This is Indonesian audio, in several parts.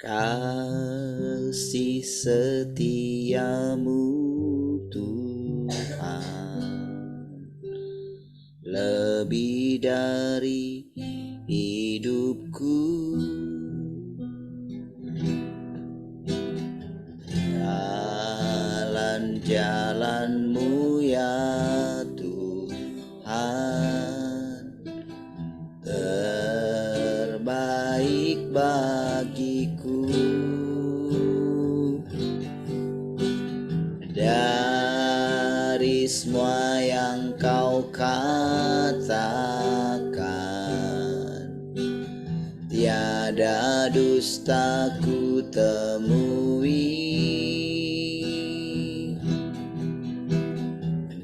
Kasih setiamu Tuhan lebih dari hidupku, jalan-jalanmu ya Tuhan terbaik bagiku. Dari semua yang kau katakan, tiada dusta ku temui.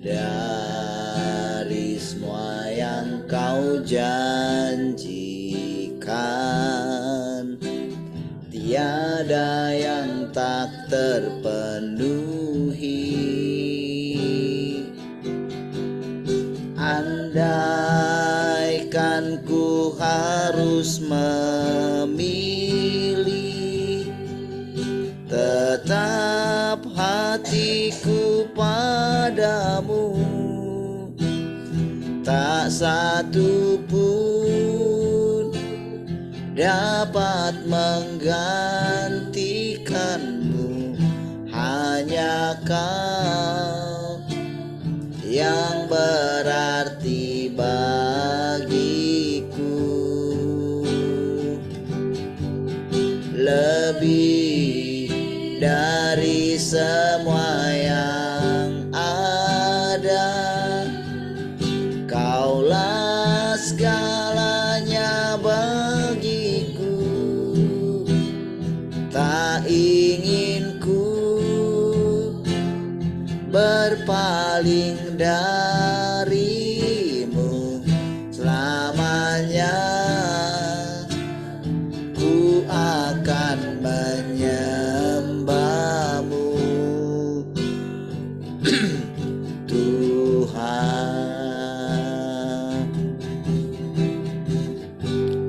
Dari semua yang kau janjikan, tiada yang tak terpenuhi. Andaikan ku harus memilih, tetap hatiku padamu, tak satu pun dapat menggantikanmu. Hanya kau yang berarti bagiku, lebih dari semua yang ada. Kaulah segalanya bagiku, tak ingin ku berpaling darimu selamanya. Ku akan menyembahmu Tuhan.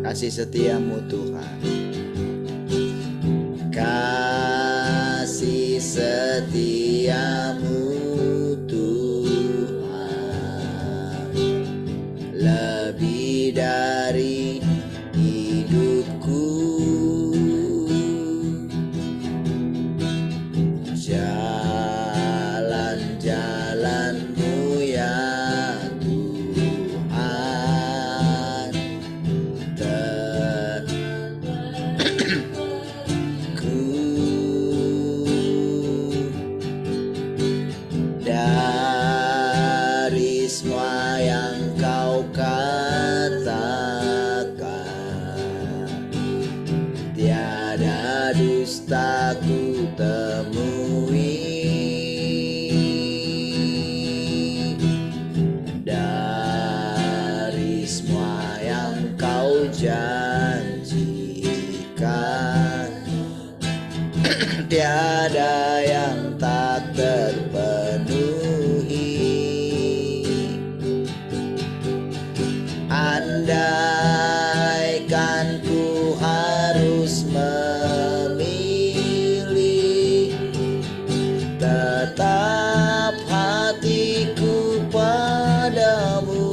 Kasih setiamu Tuhan, kasih setiamu Tuhan lebih dari hidupku. Jalan-jalanmu ya Tuhan dari semua yang kau katakan, tiada dusta ku temui. Dari semua yang kau janjikan, tiada yang tak terpenuhi. Andaikan ku harus memilih, tetap hatiku padamu,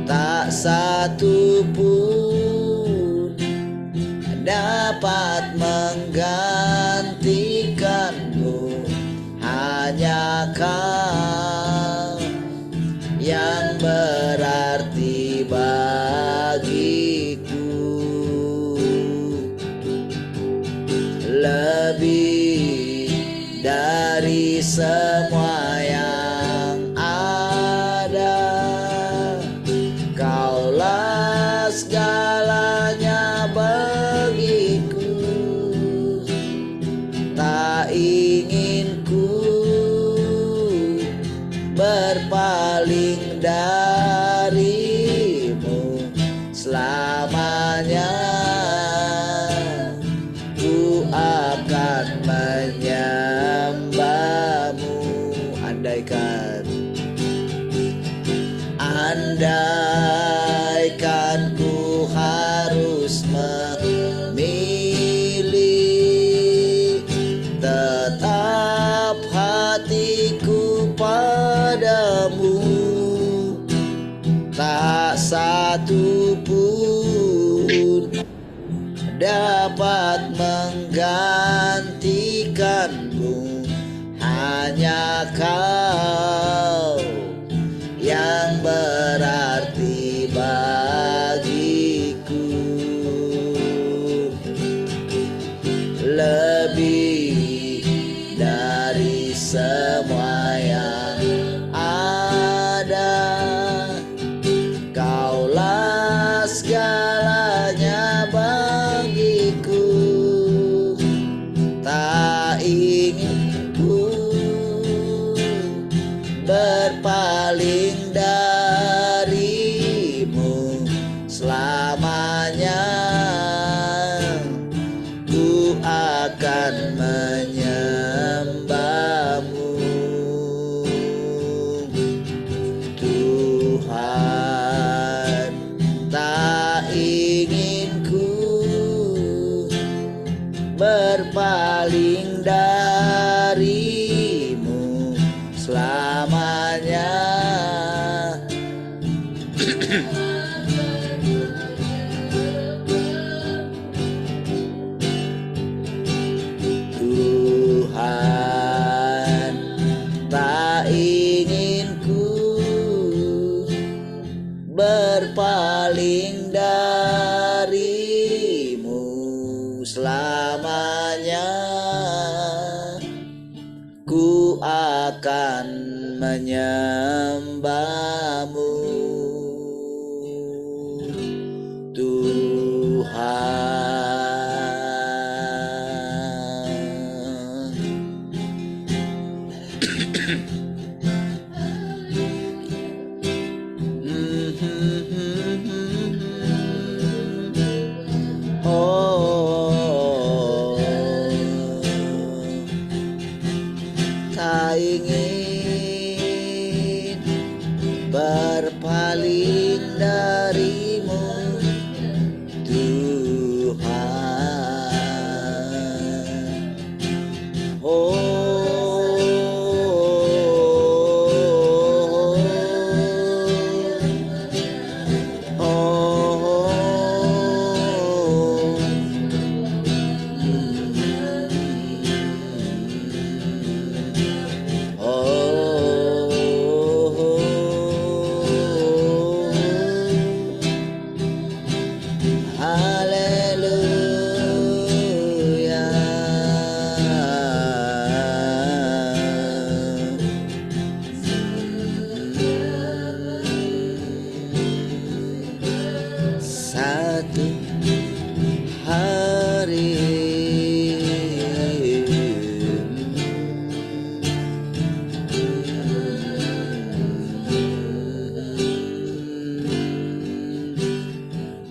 tak satu pun dapat menggantikanmu. Hanya kau yang berarti bagiku, lebih dari semua yang ada. Kaulah segalanya bagiku, tak ingin ku berpaling darimu selamanya. Ku akan menyembahmu. Andaikan Tetap hatiku padamu, tak satu pun dapat menggantikanmu. Hanya Kau yang berarti bagiku, lebih dari semua yang ada. Kaulah segalanya bagiku, tak ingin ku berpaling darimu selamanya. Ku akan menyembahmu, Tuhan. Tak ingin ku berpaling darimu selamanya. Tuhan, tak ingin ku berpaling darimu selamanya. Ku akan menyembahmu, Tuhan. Oh, tak ingin berpaling darimu, Tuhan. Haleluya. Satu hari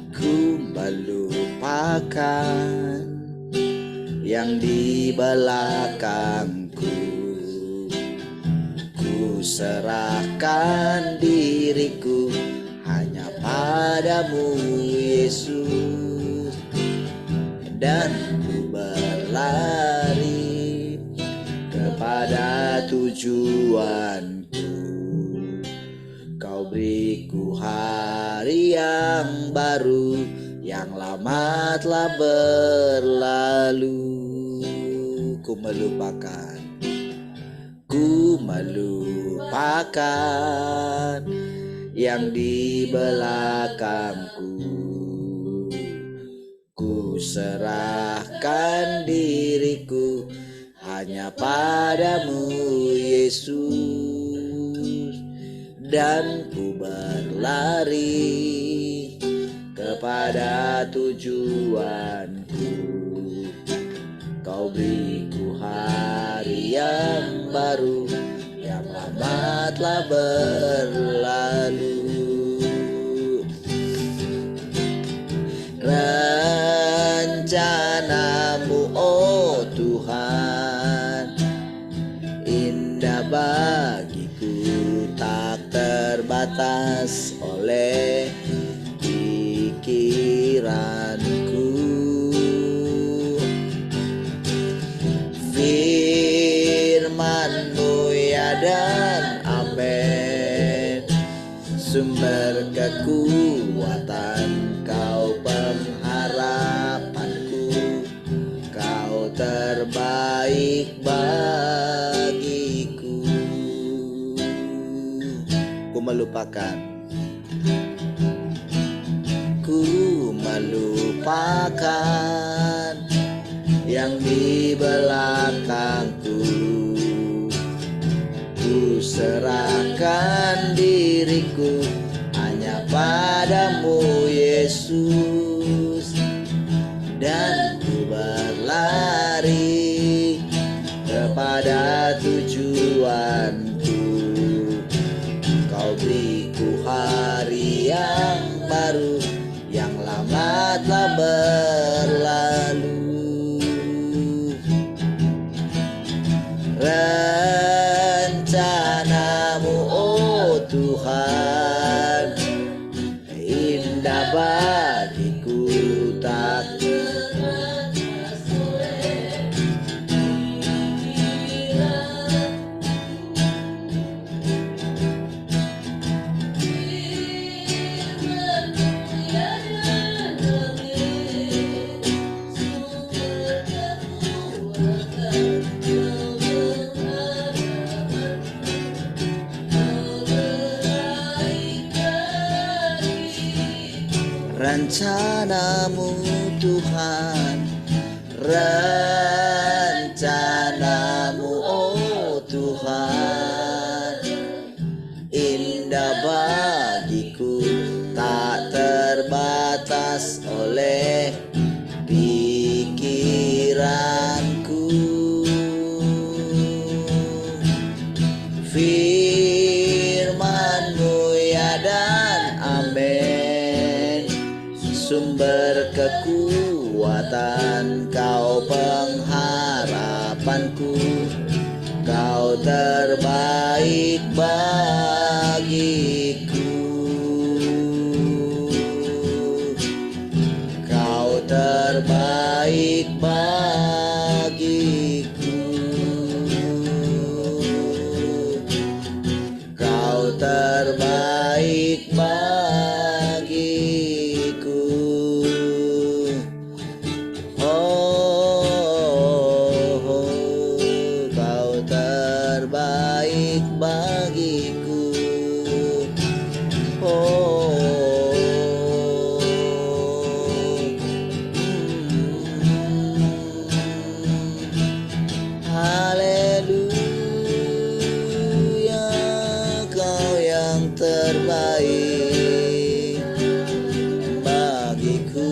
ku melupakan yang di belakangku. Ku serahkan diriku hanya padamu, Yesus, dan ku berlari kepada tujuanku. Kau beriku hari yang baru, yang lama telah berlalu. Ku melupakan yang di belakangku. Ku serahkan diriku hanya padamu, Yesus, dan ku berlari kepada tujuanku. Kau beriku hari yang baru, yang lama telah berlalu. Rencanamu, oh Tuhan, indah bagiku, tak terbatas oleh pikiranku. firman-Mu ya dan amin. Sumber kekuatan, Kau pengharapanku, Kau terbaik bagiku. Ku melupakan yang di belakangku. Ku serahkan diriku hanya padamu Yesus, dan ku berlari kepada tujuanku. Kau beriku hari yang baru, yang lama telah berlalu. Rencana-Mu oh Tuhan, indah bagiku, tak terbatas oleh pikiran. Rencana-Mu Tuhan, rencana-Mu oh Tuhan, indah bagiku, tak terbatas oleh pikiranku. Firman-Mu ya dan amin. Sumber kekuatan, Kau pengharapanku, Kau terbaik bagiku. Kau terbaik bagiku. Kau terbaik bagiku. Kau terbaik bagiku. Haleluya, Kau yang terbaik bagiku.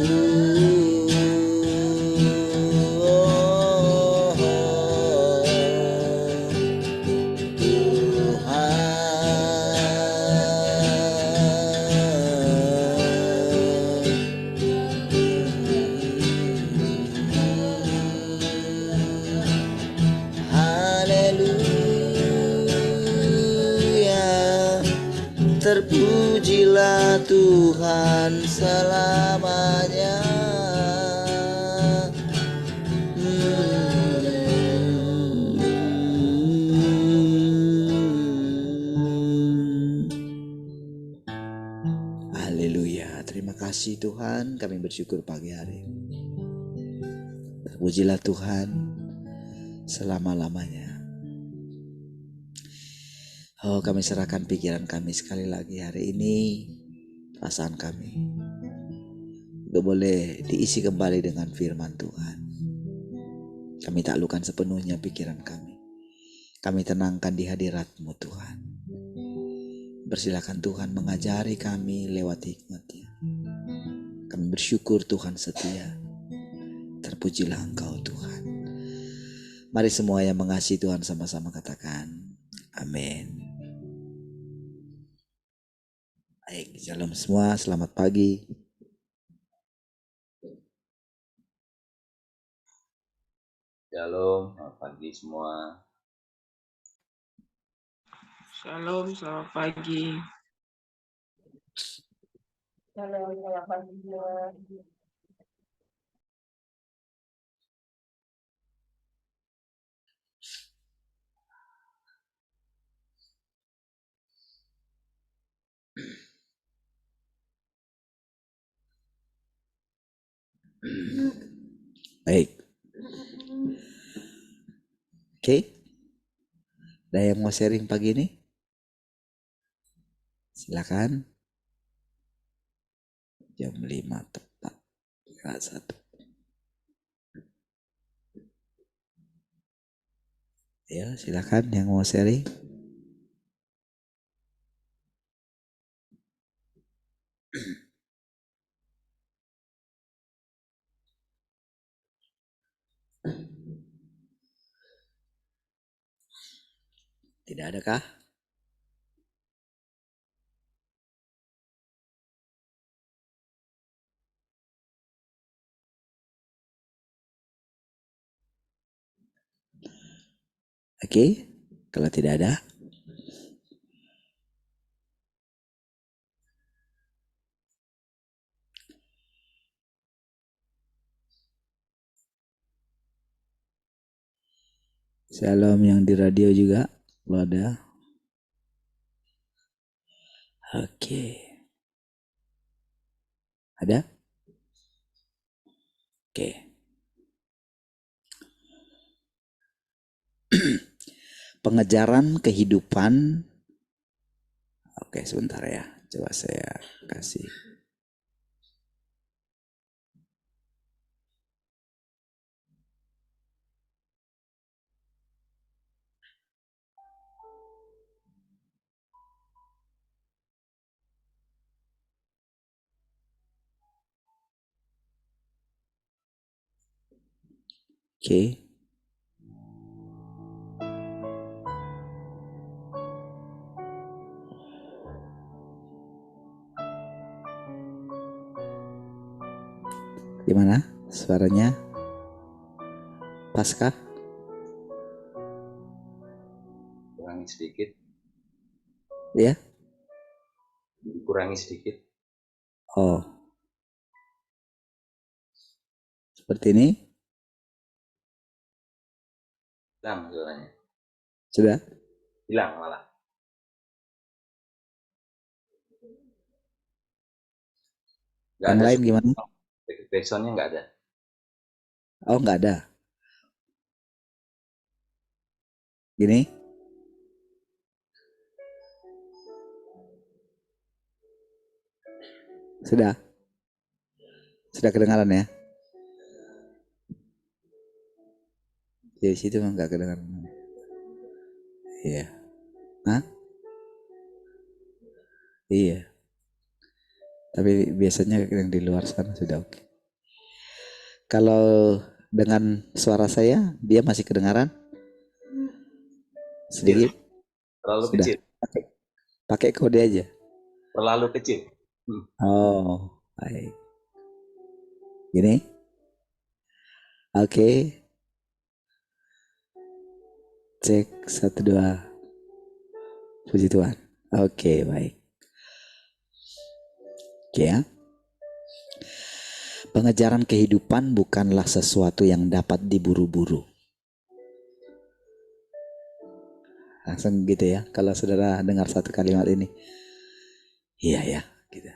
Terpujilah Tuhan selamanya. Haleluya. Terima kasih Tuhan, kami bersyukur pagi hari. Terpujilah Tuhan selama-lamanya. Oh, kami serahkan pikiran kami sekali lagi hari ini, perasaan kami, untuk boleh diisi kembali dengan firman Tuhan. Kami taklukkan sepenuhnya pikiran kami. Kami tenangkan di hadirat-Mu Tuhan. Bersilakan Tuhan mengajari kami lewat hikmat-Nya. Kami bersyukur Tuhan setia. Terpujilah Engkau Tuhan. Mari semua yang mengasihi Tuhan sama-sama katakan amin. Baik, shalom semua, selamat pagi. Shalom, selamat pagi semua. Shalom, selamat pagi. Shalom, selamat pagi semua. Baik. Oke. Ada yang mau sharing pagi ini? Silakan. Jam 5 tepat. Enggak 1. Ya, silakan yang mau sharing. Tidak ada kah? Oke, kalau tidak ada, shalom yang di radio juga, kalau ada. Oke. Ada? Oke. Pengejaran kehidupan. Oke, sebentar ya. Coba saya kasih. Oke. Gimana suaranya? Paskah? Kurangi sedikit. Ya? Dikurangi sedikit. Oh. Seperti ini? Hilang suaranya. Sudah? Hilang malah. Nggak Yang ada lain gimana? backsoundnya nggak ada. Oh, nggak ada. Gini? Sudah? Sudah kedengaran ya? Di situ mah nggak kedengaran. Iya. Hah? Iya. Tapi biasanya yang di luar sana sudah oke. Kalau dengan suara saya, dia masih kedengaran? Sedikit? Terlalu Sudah. kecil. Pakai kode aja. Terlalu kecil. Oh, baik. Gini? Oke. Cek 1 2. Puji Tuhan. Oke, baik. Oke ya. Pengejaran kehidupan bukanlah sesuatu yang dapat diburu-buru. Langsung gitu ya. Kalau saudara dengar satu kalimat ini. Iya ya, gitu.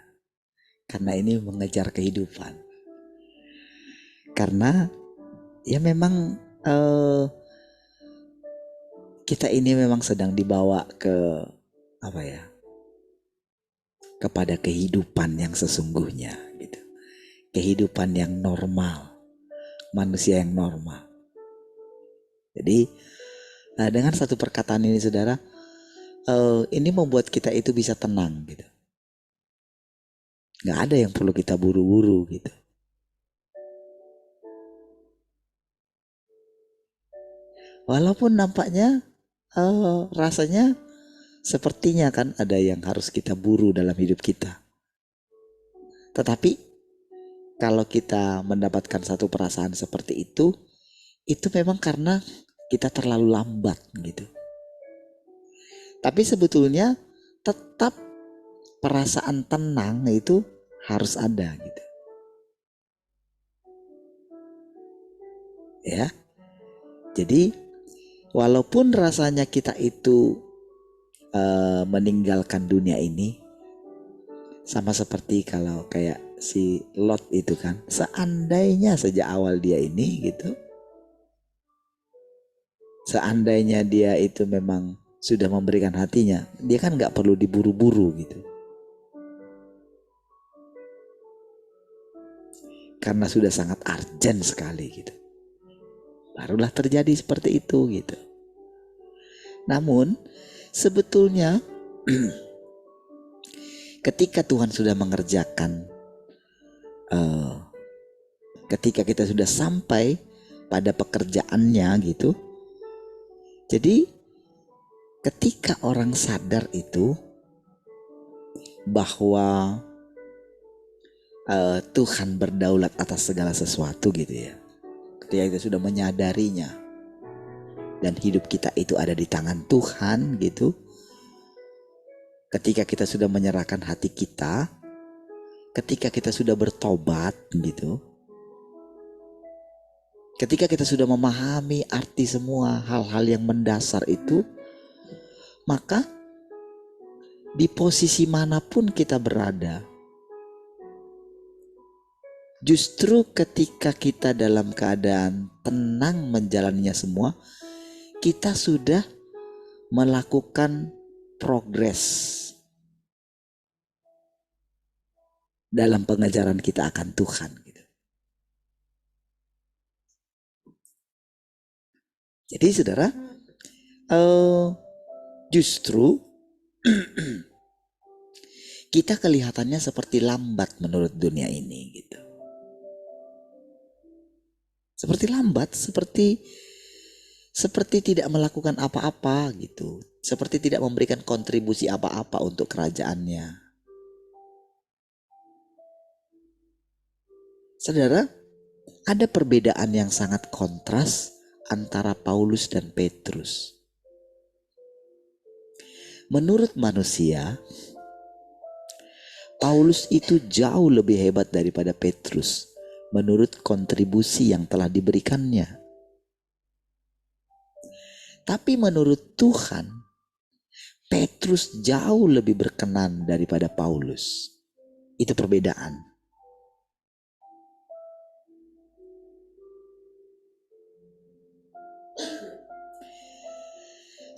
Karena ini mengejar kehidupan. Karena ya memang kita ini memang sedang dibawa ke apa ya? Kepada kehidupan yang sesungguhnya gitu. Kehidupan yang normal. Manusia yang normal. Jadi dengan satu perkataan ini saudara, ini membuat kita itu bisa tenang gitu. Gak ada yang perlu kita buru-buru gitu. Walaupun nampaknya rasanya sepertinya kan ada yang harus kita buru dalam hidup kita. Tetapi kalau kita mendapatkan satu perasaan seperti itu memang karena kita terlalu lambat gitu. Tapi sebetulnya tetap perasaan tenang itu harus ada gitu. Ya. Jadi walaupun rasanya kita itu meninggalkan dunia ini, sama seperti kalau kayak si Lot itu kan, seandainya sejak awal dia ini gitu, seandainya dia itu memang sudah memberikan hatinya, dia kan nggak perlu diburu-buru gitu. Karena sudah sangat urgent sekali gitu. Barulah terjadi seperti itu gitu. Namun sebetulnya ketika Tuhan sudah mengerjakan, ketika kita sudah sampai pada pekerjaannya gitu, jadi ketika orang sadar itu bahwa Tuhan berdaulat atas segala sesuatu gitu ya, ketika kita sudah menyadarinya dan hidup kita itu ada di tangan Tuhan gitu, ketika kita sudah menyerahkan hati kita, ketika kita sudah bertobat gitu, ketika kita sudah memahami arti semua hal-hal yang mendasar itu, maka di posisi manapun kita berada, justru ketika kita dalam keadaan tenang menjalaninya semua, kita sudah melakukan progres dalam pengejaran kita akan Tuhan gitu. Jadi saudara, justru kita kelihatannya seperti lambat menurut dunia ini gitu. Seperti lambat, seperti tidak melakukan apa-apa gitu. Seperti tidak memberikan kontribusi apa-apa untuk kerajaannya. Saudara, ada perbedaan yang sangat kontras antara Paulus dan Petrus. Menurut manusia, Paulus itu jauh lebih hebat daripada Petrus menurut kontribusi yang telah diberikannya. Tapi menurut Tuhan, Petrus jauh lebih berkenan daripada Paulus. Itu perbedaan.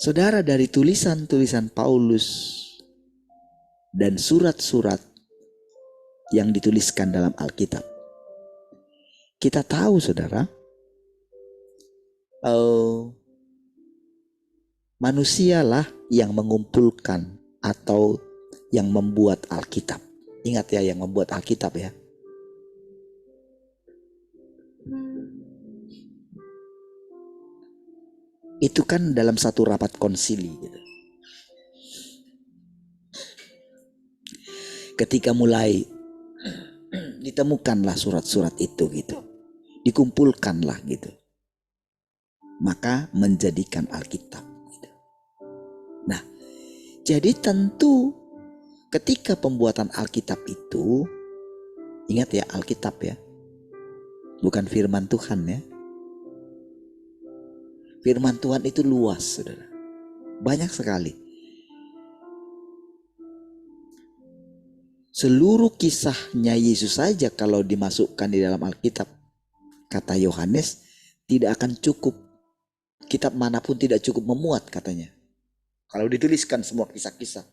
Saudara, dari tulisan-tulisan Paulus dan surat-surat yang dituliskan dalam Alkitab, kita tahu saudara, manusialah yang mengumpulkan atau yang membuat Alkitab. Ingat ya, yang membuat Alkitab ya. Itu kan dalam satu rapat konsili gitu. Ketika mulai ditemukanlah surat-surat itu gitu, dikumpulkanlah gitu, maka menjadikan Alkitab gitu. Nah, jadi tentu ketika pembuatan Alkitab itu, ingat ya, Alkitab ya, bukan firman Tuhan ya. Firman Tuhan itu luas saudara, banyak sekali. Seluruh kisahnya Yesus saja kalau dimasukkan di dalam Alkitab, kata Yohanes, tidak akan cukup. Kitab manapun tidak cukup memuat katanya, kalau dituliskan semua kisah-kisah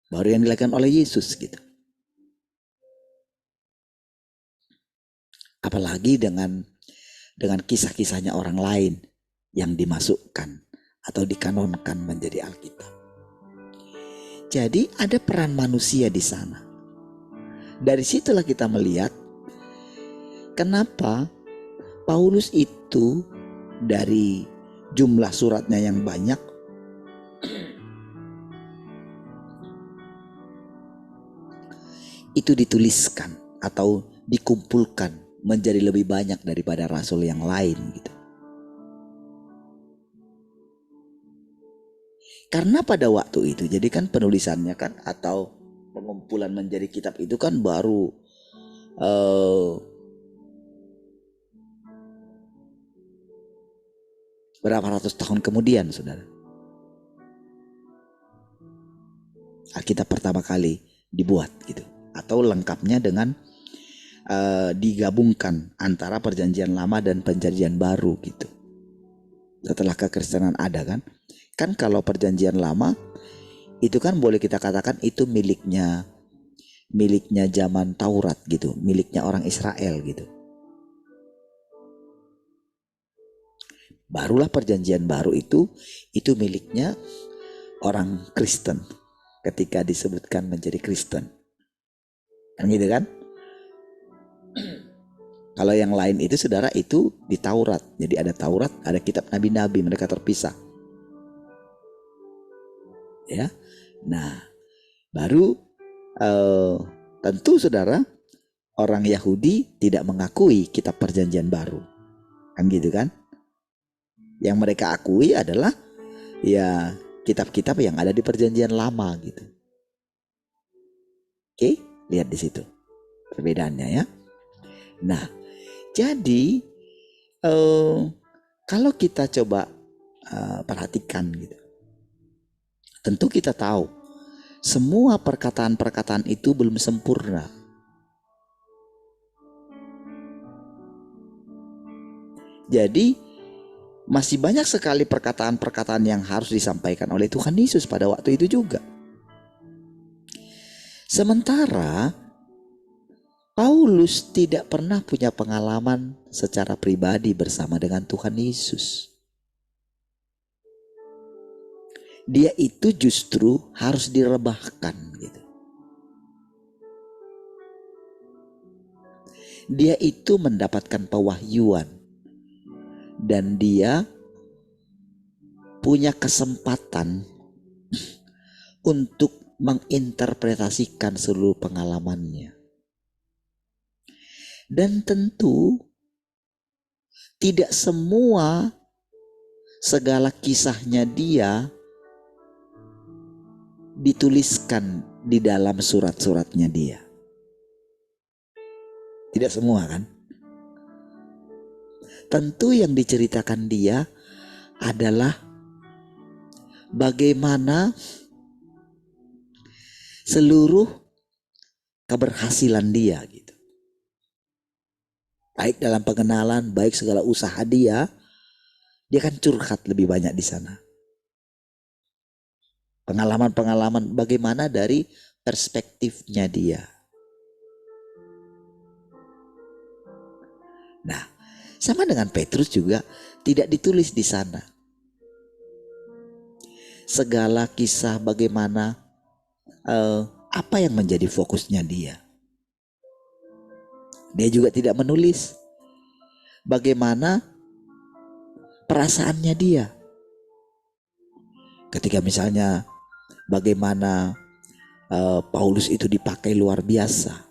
baru yang dilakukan oleh Yesus gitu. Apalagi dengan kisah-kisahnya orang lain yang dimasukkan atau dikanonkan menjadi Alkitab. Jadi ada peran manusia di sana. Dari situlah kita melihat kenapa Paulus itu dari jumlah suratnya yang banyak, itu dituliskan atau dikumpulkan menjadi lebih banyak daripada rasul yang lain gitu. Karena pada waktu itu, jadi kan penulisannya kan atau pengumpulan menjadi kitab itu kan baru berapa ratus tahun kemudian saudara. Alkitab pertama kali dibuat gitu. atau lengkapnya dengan digabungkan antara perjanjian lama dan perjanjian baru gitu. Setelah kekristenan ada kan kalau perjanjian lama itu kan boleh kita katakan itu miliknya zaman Taurat gitu, miliknya orang Israel gitu. Barulah perjanjian baru itu miliknya orang Kristen ketika disebutkan menjadi Kristen. Kan gitu kan? Kalau yang lain itu saudara itu di Taurat. Jadi ada Taurat, ada kitab nabi-nabi, mereka terpisah. Ya. Nah, baru tentu saudara orang Yahudi tidak mengakui kitab perjanjian baru. Kan gitu kan? Yang mereka akui adalah ya kitab-kitab yang ada di perjanjian lama gitu. Oke, lihat di situ perbedaannya ya. Nah, jadi kalau kita coba perhatikan gitu, tentu kita tahu semua perkataan-perkataan itu belum sempurna. Jadi masih banyak sekali perkataan-perkataan yang harus disampaikan oleh Tuhan Yesus pada waktu itu juga. Sementara Paulus tidak pernah punya pengalaman secara pribadi bersama dengan Tuhan Yesus. Dia itu justru harus direbahkan gitu. Dia itu mendapatkan pewahyuan dan dia punya kesempatan untuk menginterpretasikan seluruh pengalamannya. Dan tentu tidak semua segala kisahnya dia dituliskan di dalam surat-suratnya dia. Tidak semua kan? Tentu yang diceritakan dia adalah bagaimana seluruh keberhasilan dia gitu. Baik dalam pengenalan, baik segala usaha dia kan curhat lebih banyak di sana. Pengalaman-pengalaman bagaimana dari perspektifnya dia. Nah, sama dengan Petrus juga tidak ditulis di sana. Segala kisah bagaimana apa yang menjadi fokusnya dia. Dia juga tidak menulis bagaimana perasaannya dia. Ketika misalnya bagaimana Paulus itu dipakai luar biasa.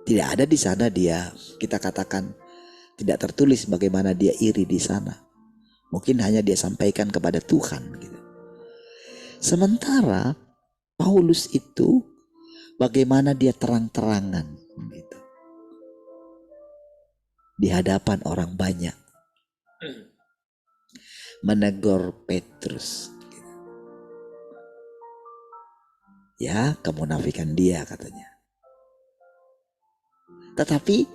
Tidak ada di sana dia, kita katakan tidak tertulis bagaimana dia iri di sana. Mungkin hanya dia sampaikan kepada Tuhan gitu. Sementara Paulus itu bagaimana dia terang-terangan gitu. Di hadapan orang banyak. Menegur Petrus. Ya, kemunafikan dia katanya. Tetapi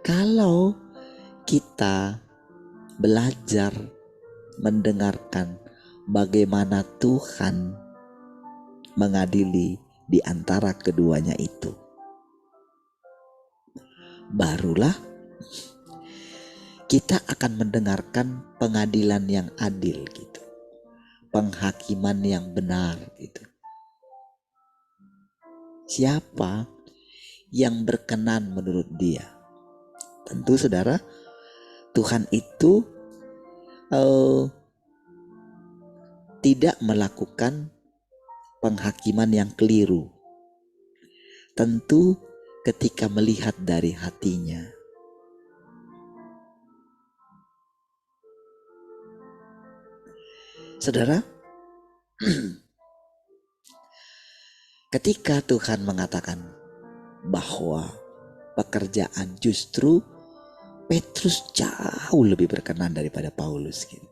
kalau kita belajar mendengarkan bagaimana Tuhan mengadili di antara keduanya itu, barulah kita akan mendengarkan pengadilan yang adil gitu. Penghakiman yang benar gitu. Siapa yang berkenan menurut dia? Tentu saudara, Tuhan itu tidak melakukan penghakiman yang keliru. Tentu ketika melihat dari hatinya. Saudara, ketika Tuhan mengatakan bahwa pekerjaan justru Petrus jauh lebih berkenan daripada Paulus gitu.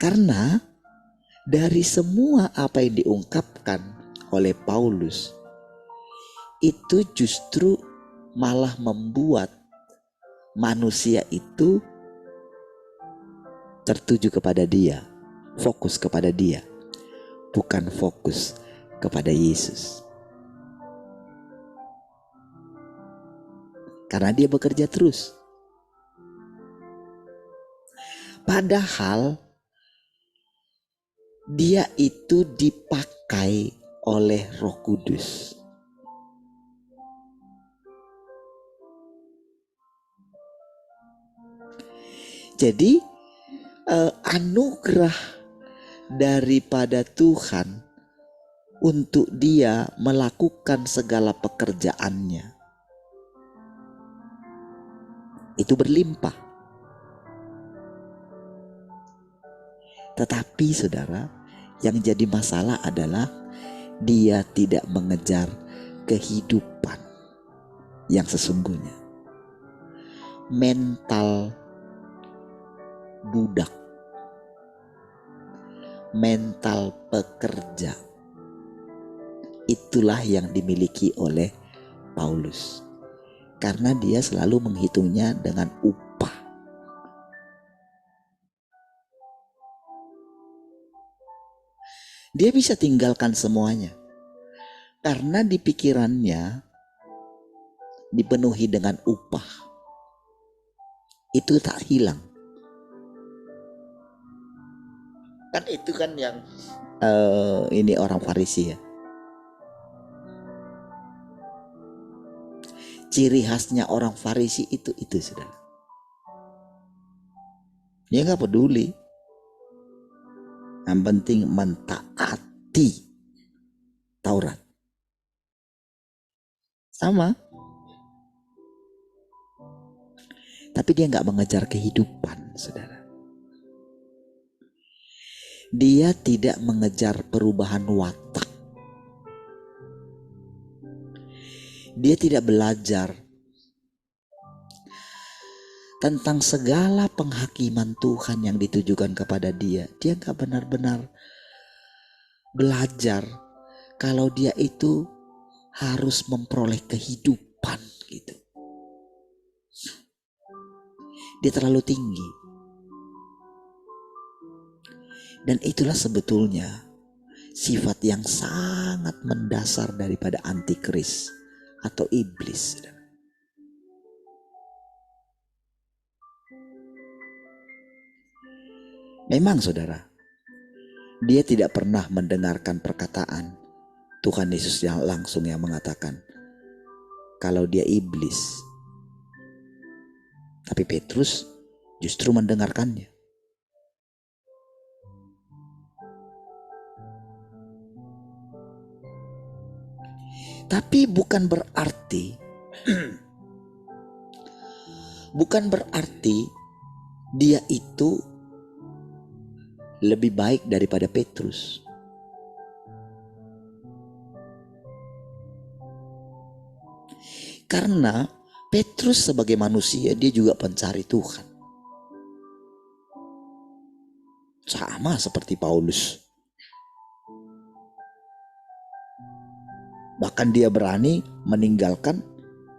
Karena dari semua apa yang diungkapkan oleh Paulus, itu justru malah membuat manusia itu tertuju kepada dia, fokus kepada dia, bukan fokus kepada Yesus. Karena dia bekerja terus. Padahal dia itu dipakai oleh Roh Kudus. Jadi anugerah daripada Tuhan untuk dia melakukan segala pekerjaannya itu berlimpah. Tetapi saudara, yang jadi masalah adalah dia tidak mengejar kehidupan yang sesungguhnya. Mental budak, mental pekerja, itulah yang dimiliki oleh Paulus. Karena dia selalu menghitungnya dengan upah. Dia bisa tinggalkan semuanya. Karena di pikirannya dipenuhi dengan upah. Itu tak hilang. Kan itu kan yang ini orang Farisi ya. Ciri khasnya orang Farisi itu saudara. Dia gak peduli. Yang penting mentaati Taurat. Sama. Tapi dia gak mengejar kehidupan saudara. Dia tidak mengejar perubahan watak. Dia tidak belajar tentang segala penghakiman Tuhan yang ditujukan kepada dia. Dia gak benar-benar belajar kalau dia itu harus memperoleh kehidupan gitu. Dia terlalu tinggi. Dan itulah sebetulnya sifat yang sangat mendasar daripada antikris atau iblis. Memang saudara, dia tidak pernah mendengarkan perkataan Tuhan Yesus yang langsung yang mengatakan kalau dia iblis. Tapi Petrus justru mendengarkannya. Tapi bukan berarti dia itu lebih baik daripada Petrus. Karena Petrus sebagai manusia dia juga pencari Tuhan. Sama seperti Paulus. Bahkan dia berani meninggalkan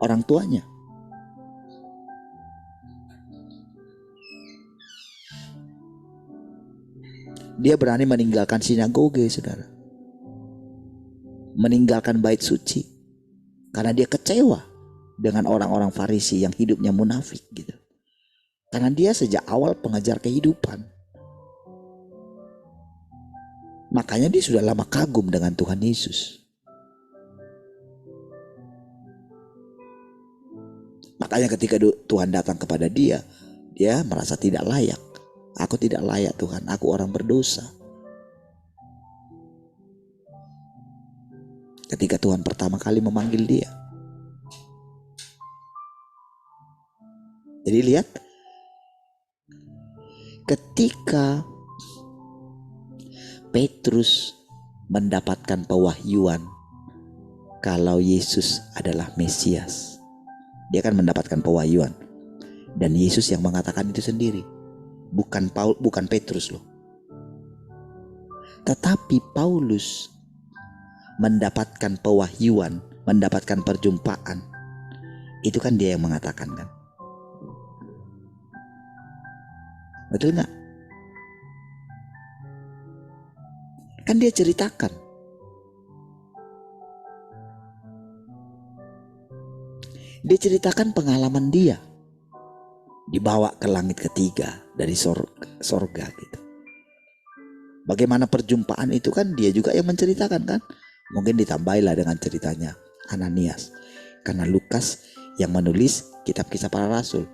orang tuanya. Dia berani meninggalkan sinagoge, saudara. Meninggalkan bait suci. Karena dia kecewa dengan orang-orang Farisi yang hidupnya munafik gitu. Karena dia sejak awal pengejar kehidupan. Makanya dia sudah lama kagum dengan Tuhan Yesus. Makanya ketika Tuhan datang kepada dia, dia merasa tidak layak. Aku tidak layak Tuhan, aku orang berdosa. Ketika Tuhan pertama kali memanggil dia. Jadi lihat, ketika Petrus mendapatkan pewahyuan kalau Yesus adalah Mesias, dia akan mendapatkan pewahyuan. Dan Yesus yang mengatakan itu sendiri. Bukan Petrus loh. Tetapi Paulus mendapatkan pewahyuan, mendapatkan perjumpaan. Itu kan dia yang mengatakan kan. Betul nggak? Kan dia ceritakan. Dia ceritakan pengalaman dia. Dibawa ke langit ketiga dari sorga gitu. Bagaimana perjumpaan itu kan dia juga yang menceritakan kan. Mungkin ditambahilah dengan ceritanya Ananias. Karena Lukas yang menulis kitab Kisah Para Rasul.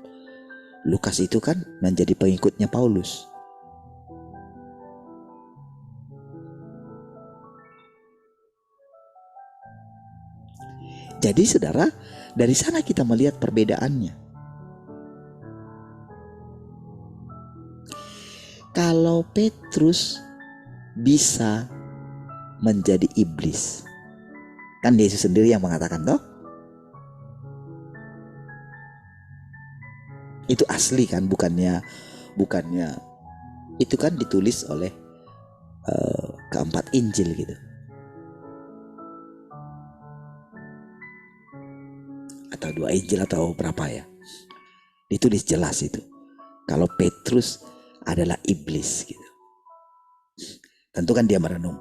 Lukas itu kan menjadi pengikutnya Paulus. Jadi saudara, dari sana kita melihat perbedaannya. Kalau Petrus bisa menjadi iblis, kan Yesus sendiri yang mengatakan toh, itu asli kan, bukannya itu kan ditulis oleh keempat Injil gitu, atau 2 Injil atau berapa ya, ditulis jelas itu kalau Petrus adalah iblis gitu. Tentu kan dia merenung.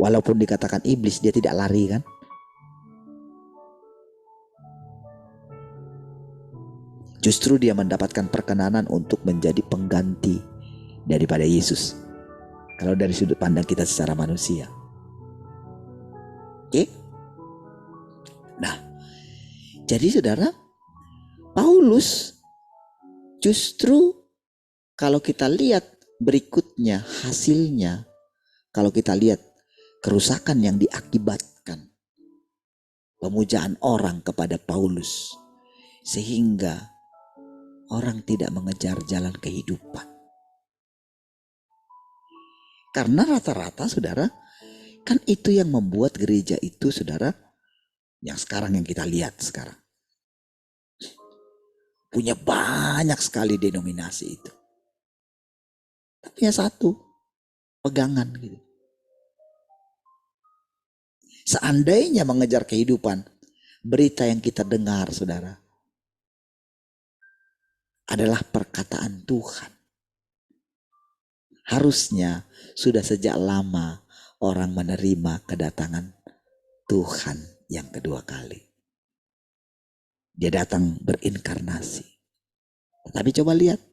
Walaupun dikatakan iblis, dia tidak lari kan. Justru dia mendapatkan perkenanan untuk menjadi pengganti daripada Yesus. Kalau dari sudut pandang kita secara manusia. Oke? Nah, jadi saudara, Paulus justru kalau kita lihat berikutnya hasilnya, kalau kita lihat kerusakan yang diakibatkan pemujaan orang kepada Paulus, sehingga orang tidak mengejar jalan kehidupan. Karena rata-rata saudara, kan itu yang membuat gereja itu saudara, yang sekarang yang kita lihat sekarang, punya banyak sekali denominasi itu. Tapi ya satu, pegangan gitu. Seandainya mengejar kehidupan, berita yang kita dengar saudara, adalah perkataan Tuhan. Harusnya sudah sejak lama orang menerima kedatangan Tuhan yang kedua kali. Dia datang berinkarnasi. Tapi coba lihat.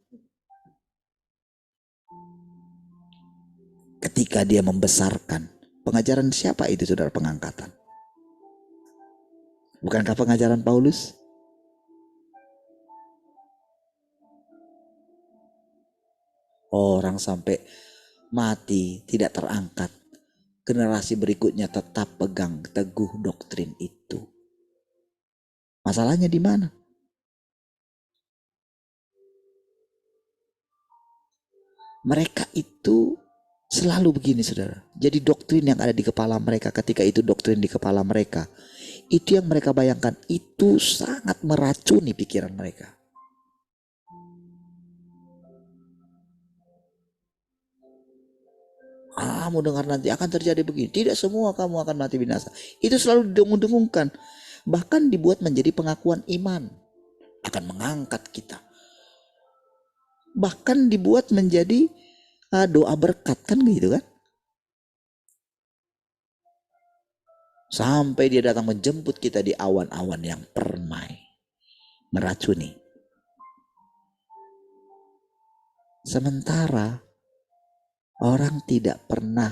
Ketika dia membesarkan, pengajaran siapa itu saudara pengangkatan? Bukankah pengajaran Paulus? Orang sampai mati tidak terangkat. Generasi berikutnya tetap pegang teguh doktrin itu. Masalahnya di mana? Mereka itu selalu begini saudara. Jadi doktrin yang ada di kepala mereka, ketika itu doktrin di kepala mereka, itu yang mereka bayangkan, itu sangat meracuni pikiran mereka. Kamu dengar nanti akan terjadi begini. Tidak semua kamu akan mati binasa. Itu selalu didengung-dengungkan. Bahkan dibuat menjadi pengakuan iman. Akan mengangkat kita. Bahkan dibuat menjadi doa berkat kan gitu kan. Sampai dia datang menjemput kita di awan-awan yang permai. Meracuni. Sementara orang tidak pernah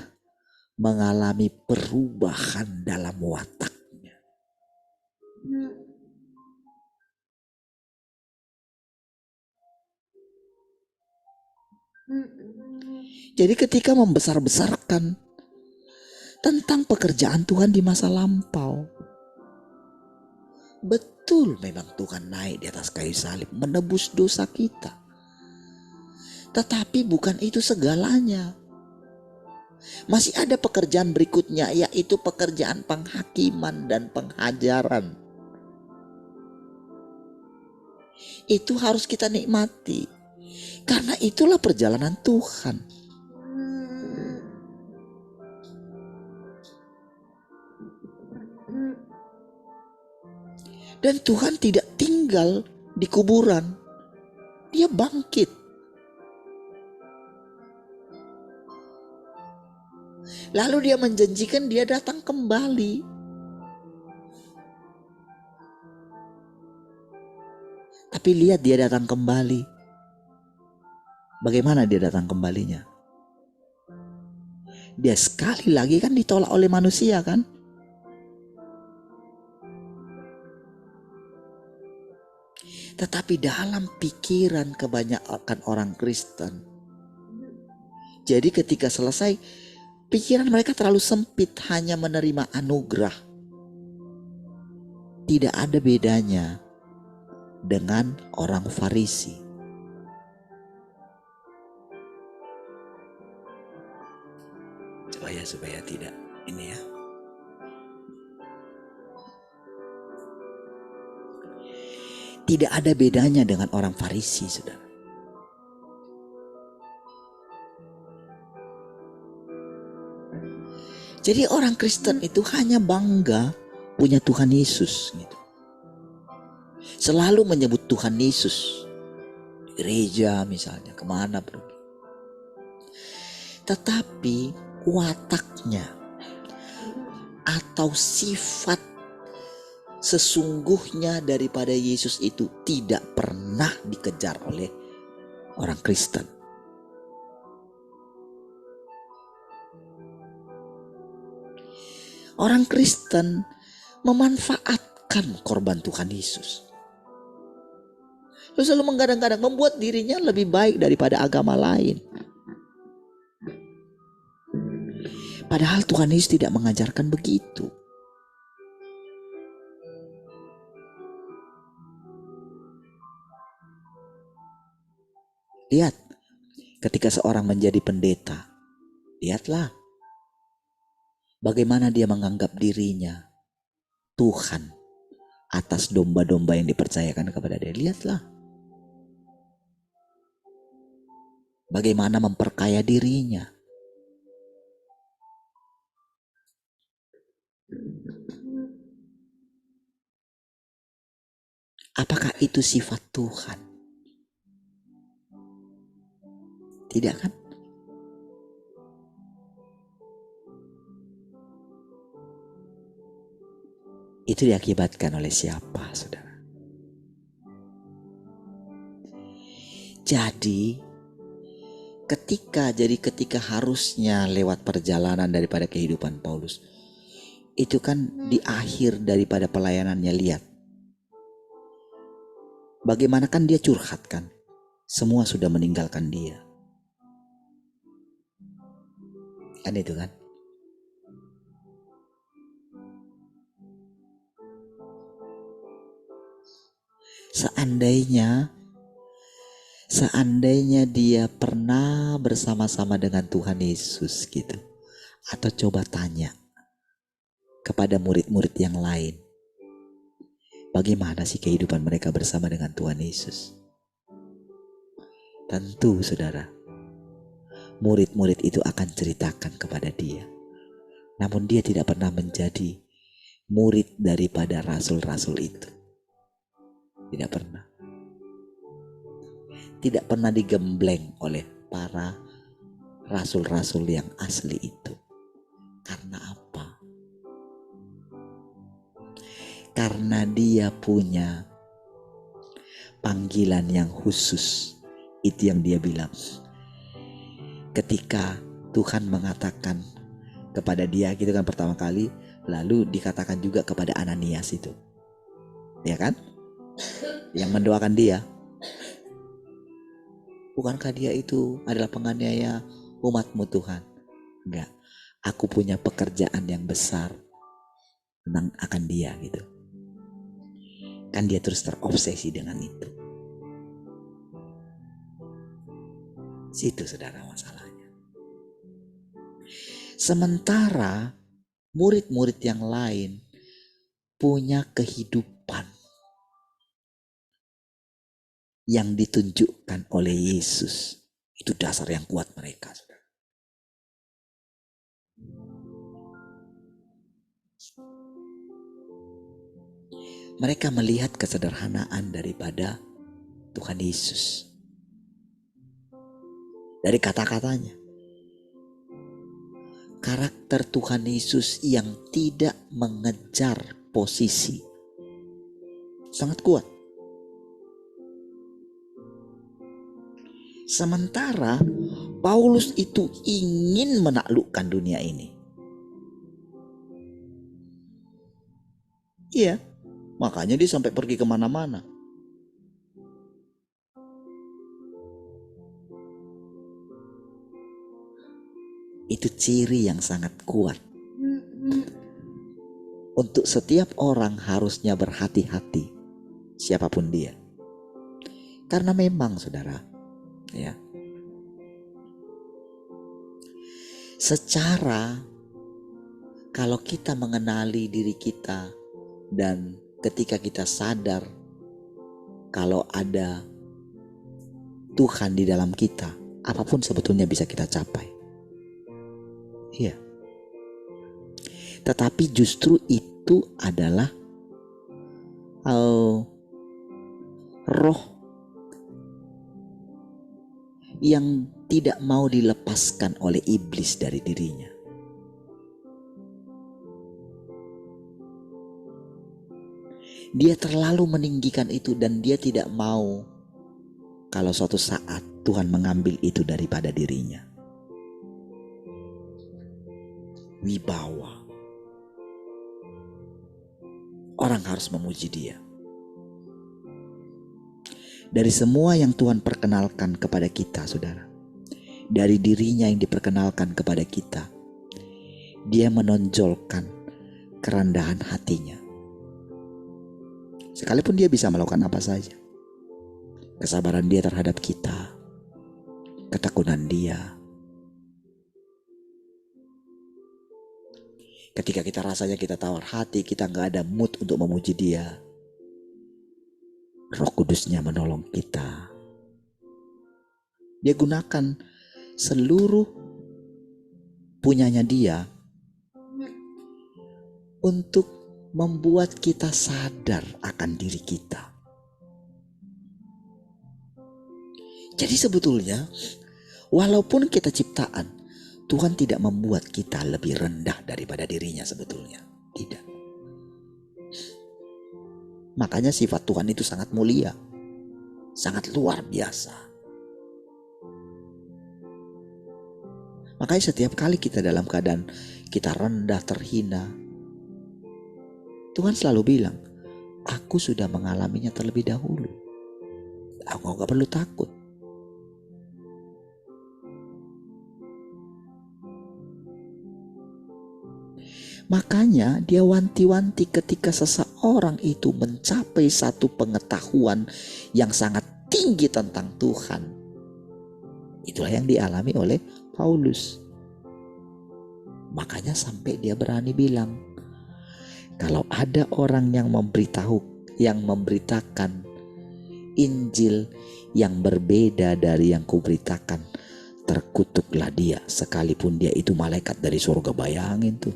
mengalami perubahan dalam wataknya. Jadi ketika membesar-besarkan tentang pekerjaan Tuhan di masa lampau, betul memang Tuhan naik di atas kayu salib menebus dosa kita. Tetapi bukan itu segalanya. Masih ada pekerjaan berikutnya, yaitu pekerjaan penghakiman dan penghajaran. Itu harus kita nikmati. Karena itulah perjalanan Tuhan. Dan Tuhan tidak tinggal di kuburan. Dia bangkit. Lalu dia menjanjikan dia datang kembali. Tapi lihat dia datang kembali. Bagaimana dia datang kembalinya? Dia sekali lagi kan ditolak oleh manusia kan? Tetapi dalam pikiran kebanyakan orang Kristen, jadi ketika selesai, pikiran mereka terlalu sempit, hanya menerima anugerah. Tidak ada bedanya dengan orang Farisi. Supaya tidak ini ya. Tidak ada bedanya dengan orang Farisi, saudara. Jadi orang Kristen itu hanya bangga punya Tuhan Yesus gitu. Selalu menyebut Tuhan Yesus. Gereja misalnya, kemana pergi. Tetapi wataknya atau sifat sesungguhnya daripada Yesus itu tidak pernah dikejar oleh orang Kristen. Orang Kristen memanfaatkan korban Tuhan Yesus. Lalu selalu menggadang-gadang membuat dirinya lebih baik daripada agama lain. Padahal Tuhan Yesus tidak mengajarkan begitu. Lihat, ketika seorang menjadi pendeta, lihatlah bagaimana dia menganggap dirinya Tuhan atas domba-domba yang dipercayakan kepada dia. Lihatlah bagaimana memperkaya dirinya. Apakah itu sifat Tuhan? Tidak kan? Itu diakibatkan oleh siapa, saudara? Jadi ketika harusnya lewat perjalanan daripada kehidupan Paulus, itu kan di akhir daripada pelayanannya, lihat bagaimana kan dia curhat kan, semua sudah meninggalkan dia kan, itu kan. Seandainya dia pernah bersama-sama dengan Tuhan Yesus gitu, atau coba tanya kepada murid-murid yang lain, bagaimana sih kehidupan mereka bersama dengan Tuhan Yesus? Tentu saudara, murid-murid itu akan ceritakan kepada dia. Namun dia tidak pernah menjadi murid daripada rasul-rasul itu. Tidak pernah. Tidak pernah digembleng oleh para rasul-rasul yang asli itu. Karena apa? Karena dia punya panggilan yang khusus. Itu yang dia bilang. Ketika Tuhan mengatakan kepada dia gitu kan pertama kali, lalu dikatakan juga kepada Ananias itu. Ya kan? Yang mendoakan dia. Bukankah dia itu adalah penganiaya umatmu Tuhan? Enggak. Aku punya pekerjaan yang besar akan dia gitu. Kan dia terus terobsesi dengan itu. Situ saudara masalahnya. Sementara murid-murid yang lain punya kehidupan yang ditunjukkan oleh Yesus. Itu dasar yang kuat mereka, saudara. Mereka melihat kesederhanaan daripada Tuhan Yesus. Dari kata-katanya. Karakter Tuhan Yesus yang tidak mengejar posisi. Sangat kuat. Sementara Paulus itu ingin menaklukkan dunia ini. Iya, makanya dia sampai pergi kemana-mana. Itu ciri yang sangat kuat. Untuk setiap orang harusnya berhati-hati, siapapun dia. Karena memang saudara, ya, secara kalau kita mengenali diri kita dan ketika kita sadar kalau ada Tuhan di dalam kita, apapun sebetulnya bisa kita capai. Iya. Tetapi justru itu adalah roh yang tidak mau dilepaskan oleh iblis dari dirinya. Dia terlalu meninggikan itu dan dia tidak mau kalau suatu saat Tuhan mengambil itu daripada dirinya. Wibawa. Orang harus memuji dia. Dari semua yang Tuhan perkenalkan kepada kita, saudara, dari dirinya yang diperkenalkan kepada kita, dia menonjolkan kerendahan hatinya. Sekalipun dia bisa melakukan apa saja, kesabaran dia terhadap kita, ketekunan dia. Ketika kita rasanya kita tawar hati, kita gak ada mood untuk memuji dia, Roh Kudusnya menolong kita. Dia gunakan seluruh punyanya dia untuk membuat kita sadar akan diri kita. Jadi sebetulnya walaupun kita ciptaan, Tuhan tidak membuat kita lebih rendah daripada dirinya sebetulnya. Tidak. Makanya sifat Tuhan itu sangat mulia. Sangat luar biasa. Makanya setiap kali kita dalam keadaan kita rendah, terhina, Tuhan selalu bilang, aku sudah mengalaminya terlebih dahulu. Aku gak perlu takut. Makanya dia wanti-wanti ketika seseorang itu mencapai satu pengetahuan yang sangat tinggi tentang Tuhan. Itulah yang dialami oleh Paulus. Makanya sampai dia berani bilang, kalau ada orang yang memberitakan Injil yang berbeda dari yang kuberitakan, terkutuklah dia, sekalipun dia itu malaikat dari surga. Bayangin tuh.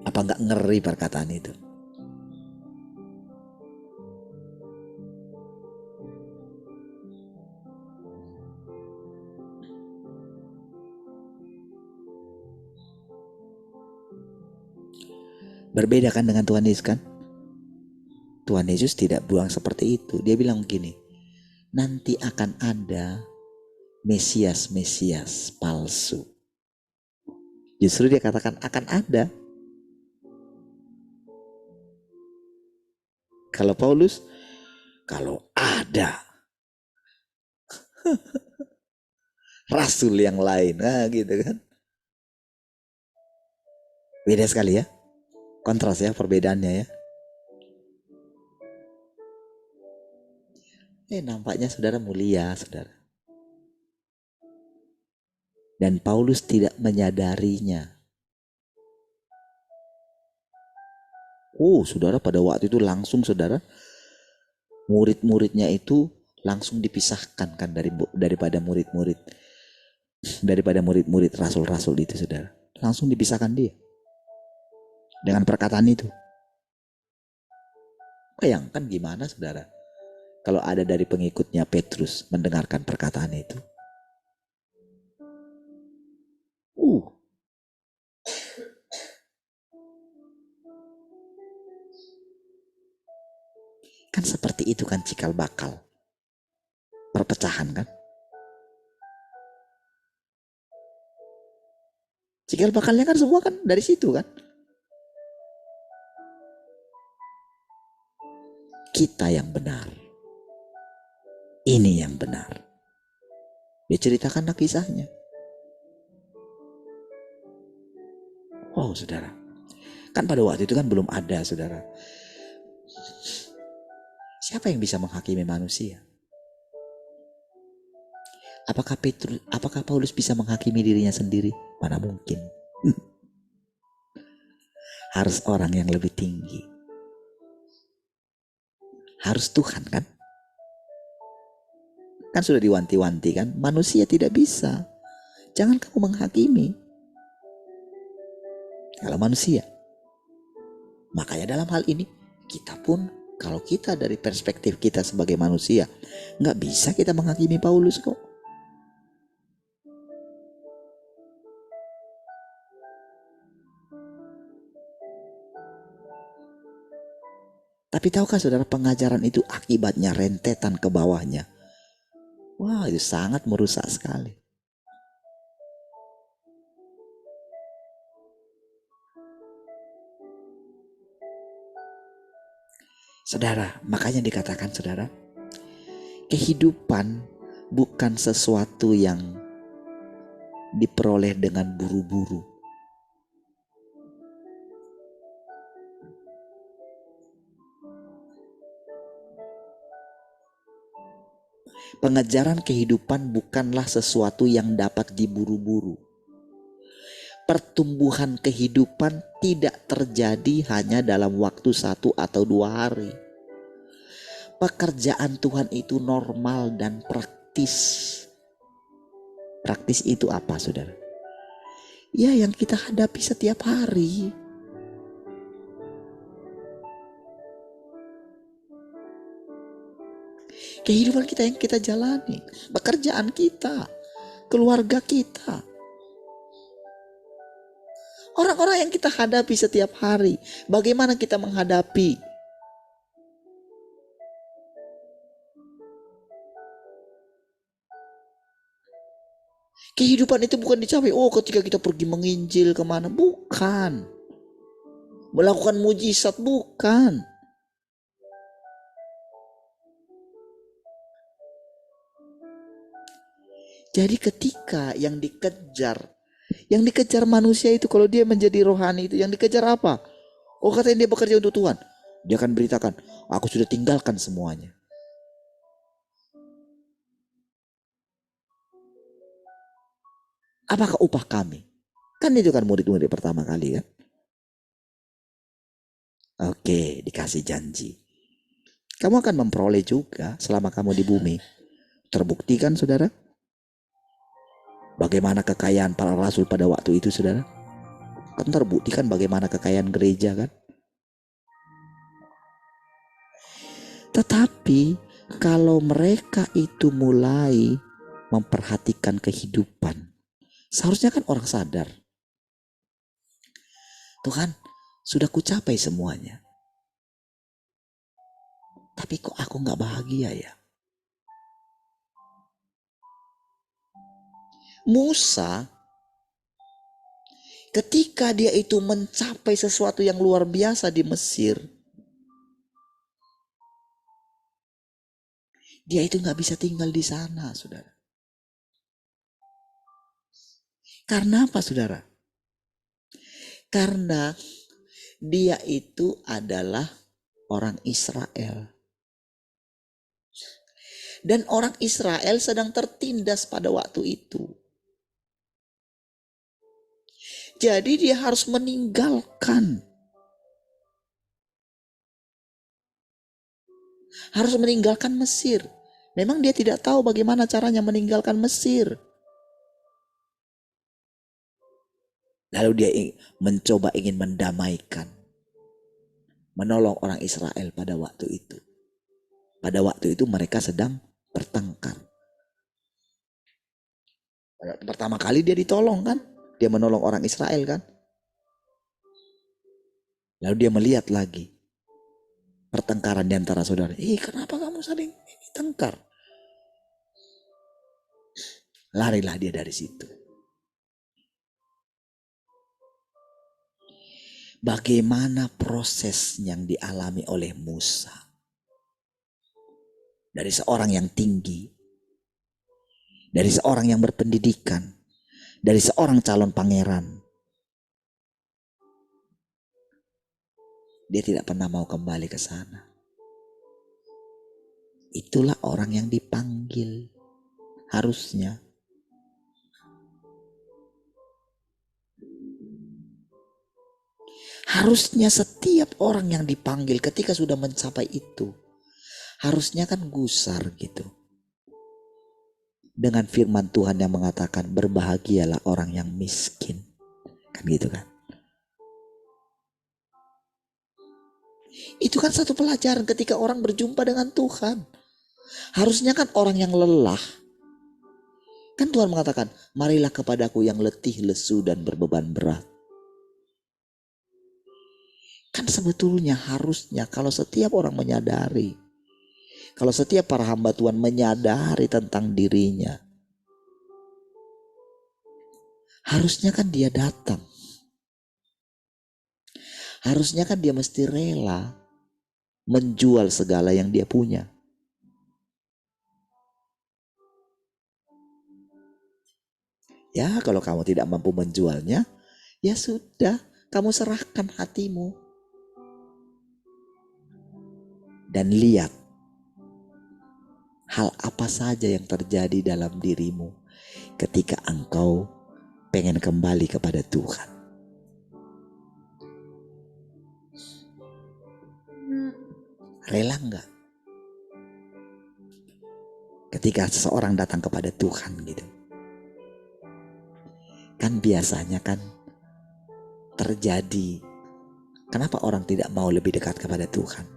Apa gak ngeri perkataan itu? Berbeda kan dengan Tuhan Yesus kan? Tuhan Yesus tidak buang seperti itu. Dia bilang begini, nanti akan ada Mesias palsu. Justru dia katakan akan ada. Kalau Paulus, kalau ada rasul yang lain, gitu kan. Beda sekali ya. Kontras ya perbedaannya ya. Nampaknya saudara mulia, saudara. Dan Paulus tidak menyadarinya. Saudara, pada waktu itu langsung saudara, murid-muridnya itu langsung dipisahkan kan daripada murid-murid rasul-rasul itu, saudara. Langsung dipisahkan dia dengan perkataan itu. Bayangkan gimana saudara kalau ada dari pengikutnya Petrus mendengarkan perkataan itu. Kan seperti itu kan cikal bakal perpecahan kan. Cikal bakalnya kan semua kan dari situ kan. Kita yang benar. Ini yang benar. Dia ceritakanlah kisahnya. Wow saudara. Kan pada waktu itu kan belum ada saudara. Siapa yang bisa menghakimi manusia? Apakah Paulus bisa menghakimi dirinya sendiri? Mana mungkin. Harus orang yang lebih tinggi. Harus Tuhan kan? Kan sudah diwanti-wanti kan? Manusia tidak bisa. Jangan kamu menghakimi. Kalau manusia. Makanya dalam hal ini kita pun kalau kita dari perspektif kita sebagai manusia nggak bisa kita menghakimi Paulus kok. Tapi tahukah saudara pengajaran itu akibatnya rentetan ke bawahnya. Wah itu sangat merusak sekali. Saudara, makanya dikatakan saudara, kehidupan bukan sesuatu yang diperoleh dengan buru-buru. Pengejaran kehidupan bukanlah sesuatu yang dapat diburu-buru. Pertumbuhan kehidupan tidak terjadi hanya dalam waktu 1 atau 2 hari. Pekerjaan Tuhan itu normal dan praktis. Praktis itu apa saudara? Ya yang kita hadapi setiap hari. Kehidupan kita yang kita jalani. Pekerjaan kita. Keluarga kita. Orang-orang yang kita hadapi setiap hari. Bagaimana kita menghadapi? Kehidupan itu bukan dicapai. Oh ketika kita pergi menginjil kemana. Bukan. Melakukan mujizat. Bukan. Jadi ketika yang dikejar manusia itu kalau dia menjadi rohani itu yang dikejar apa? Oh katanya dia bekerja untuk Tuhan. Dia akan beritakan, aku sudah tinggalkan semuanya. Apakah upah kami? Kan itu kan murid-murid pertama kali kan? Oke, dikasih janji. Kamu akan memperoleh juga selama kamu di bumi. Terbukti kan saudara? Bagaimana kekayaan para rasul pada waktu itu saudara? Kan terbukti kan bagaimana kekayaan gereja kan? Tetapi kalau mereka itu mulai memperhatikan kehidupan, seharusnya kan orang sadar. Tuhan, sudah kucapai semuanya. Tapi kok aku gak bahagia ya? Musa, ketika dia itu mencapai sesuatu yang luar biasa di Mesir, dia itu gak bisa tinggal di sana, saudara. Karena apa, saudara? Karena dia itu adalah orang Israel. Dan orang Israel sedang tertindas pada waktu itu. Jadi dia harus meninggalkan. Harus meninggalkan Mesir. Memang dia tidak tahu bagaimana caranya meninggalkan Mesir. Lalu dia mencoba ingin mendamaikan. menolong orang Israel pada waktu itu. Pada waktu itu mereka sedang bertengkar. Pertama kali dia ditolong kan, dia menolong orang Israel kan. Lalu dia melihat lagi pertengkaran di antara saudara. Kenapa kamu saling tengkar? Larilah dia dari situ. Bagaimana proses yang dialami oleh Musa. Dari seorang yang tinggi. Dari seorang yang berpendidikan. Dari seorang calon pangeran. Dia tidak pernah mau kembali ke sana. Itulah orang yang dipanggil. Harusnya. Harusnya setiap orang yang dipanggil ketika sudah mencapai itu. Harusnya kan gusar gitu. Dengan firman Tuhan yang mengatakan berbahagialah orang yang miskin. Kan gitu kan. Itu kan satu pelajaran ketika orang berjumpa dengan Tuhan. Harusnya kan orang yang lelah. Kan Tuhan mengatakan, marilah kepadaku yang letih, lesu dan berbeban berat. Kan sebetulnya harusnya kalau setiap orang menyadari. Kalau setiap para hamba Tuhan menyadari tentang dirinya. Harusnya kan dia datang. Harusnya kan dia mesti rela menjual segala yang dia punya. Ya kalau kamu tidak mampu menjualnya, ya sudah, kamu serahkan hatimu. Dan lihat hal apa saja yang terjadi dalam dirimu ketika engkau pengen kembali kepada Tuhan. Rela enggak? Ketika seseorang datang kepada Tuhan gitu. Kan biasanya kan terjadi. Kenapa orang tidak mau lebih dekat kepada Tuhan?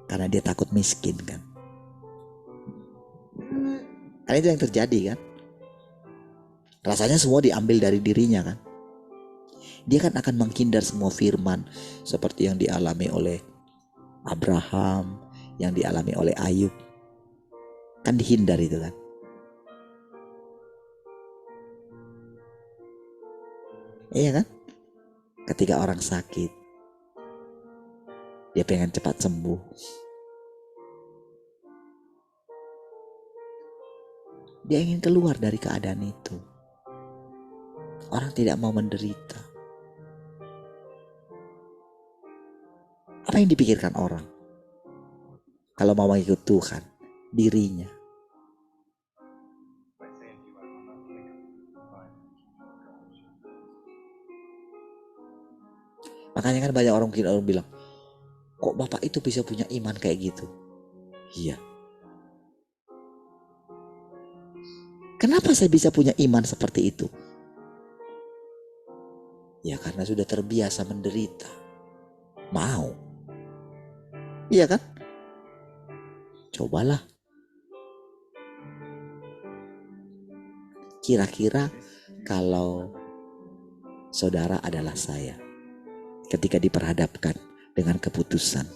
Karena dia takut miskin kan. Karena itu yang terjadi kan. Rasanya semua diambil dari dirinya kan. Dia kan akan menghindar semua firman. Seperti yang dialami oleh Abraham. Yang dialami oleh Ayub. Kan dihindar itu kan. Iya kan. Ketika orang sakit. Dia pengen cepat sembuh. Dia ingin keluar dari keadaan itu. Orang tidak mau menderita. Apa yang dipikirkan orang? Kalau mau mengikut Tuhan, dirinya. Makanya kan banyak orang mungkin orang bilang, kok bapak itu bisa punya iman kayak gitu? Iya. Kenapa saya bisa punya iman seperti itu? Ya karena sudah terbiasa menderita. Mau. Iya kan? Cobalah. Kira-kira kalau saudara adalah saya. Ketika diperhadapkan dengan keputusan.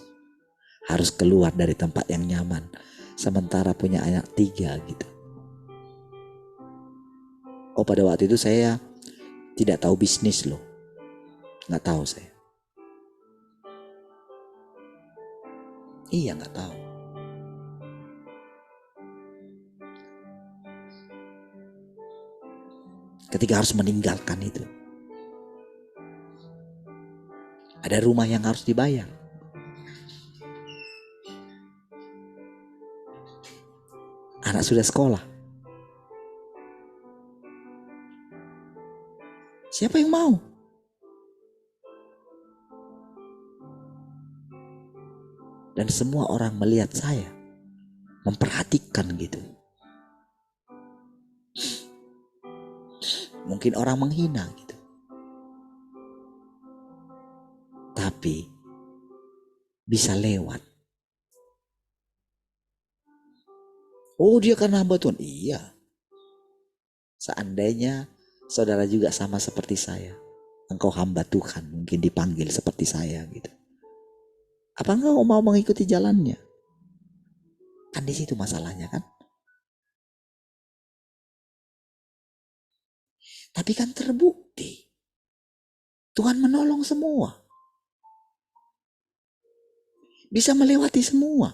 Harus keluar dari tempat yang nyaman. Sementara punya anak 3 gitu. Oh pada waktu itu saya tidak tahu bisnis loh. Nggak tahu saya. Iya nggak tahu. Ketika harus meninggalkan itu. Ada rumah yang harus dibayar. Anak sudah sekolah. Siapa yang mau? Dan semua orang melihat saya. Memperhatikan gitu. Mungkin orang menghina gitu. Tapi bisa lewat. Oh, dia kan hamba Tuhan. Iya. Seandainya saudara juga sama seperti saya, engkau hamba Tuhan, mungkin dipanggil seperti saya gitu. Apa engkau mau mengikuti jalannya? Kan di situ masalahnya kan. Tapi kan terbukti Tuhan menolong semua. Bisa melewati semua.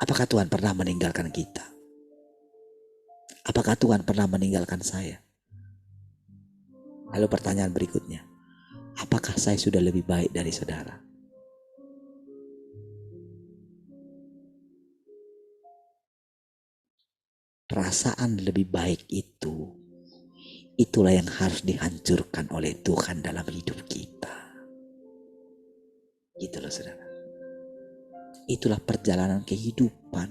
Apakah Tuhan pernah meninggalkan kita? Apakah Tuhan pernah meninggalkan saya? Lalu pertanyaan berikutnya, apakah saya sudah lebih baik dari saudara? Perasaan lebih baik itu, itulah yang harus dihancurkan oleh Tuhan dalam hidup kita. Gitu loh saudara. Itulah perjalanan kehidupan.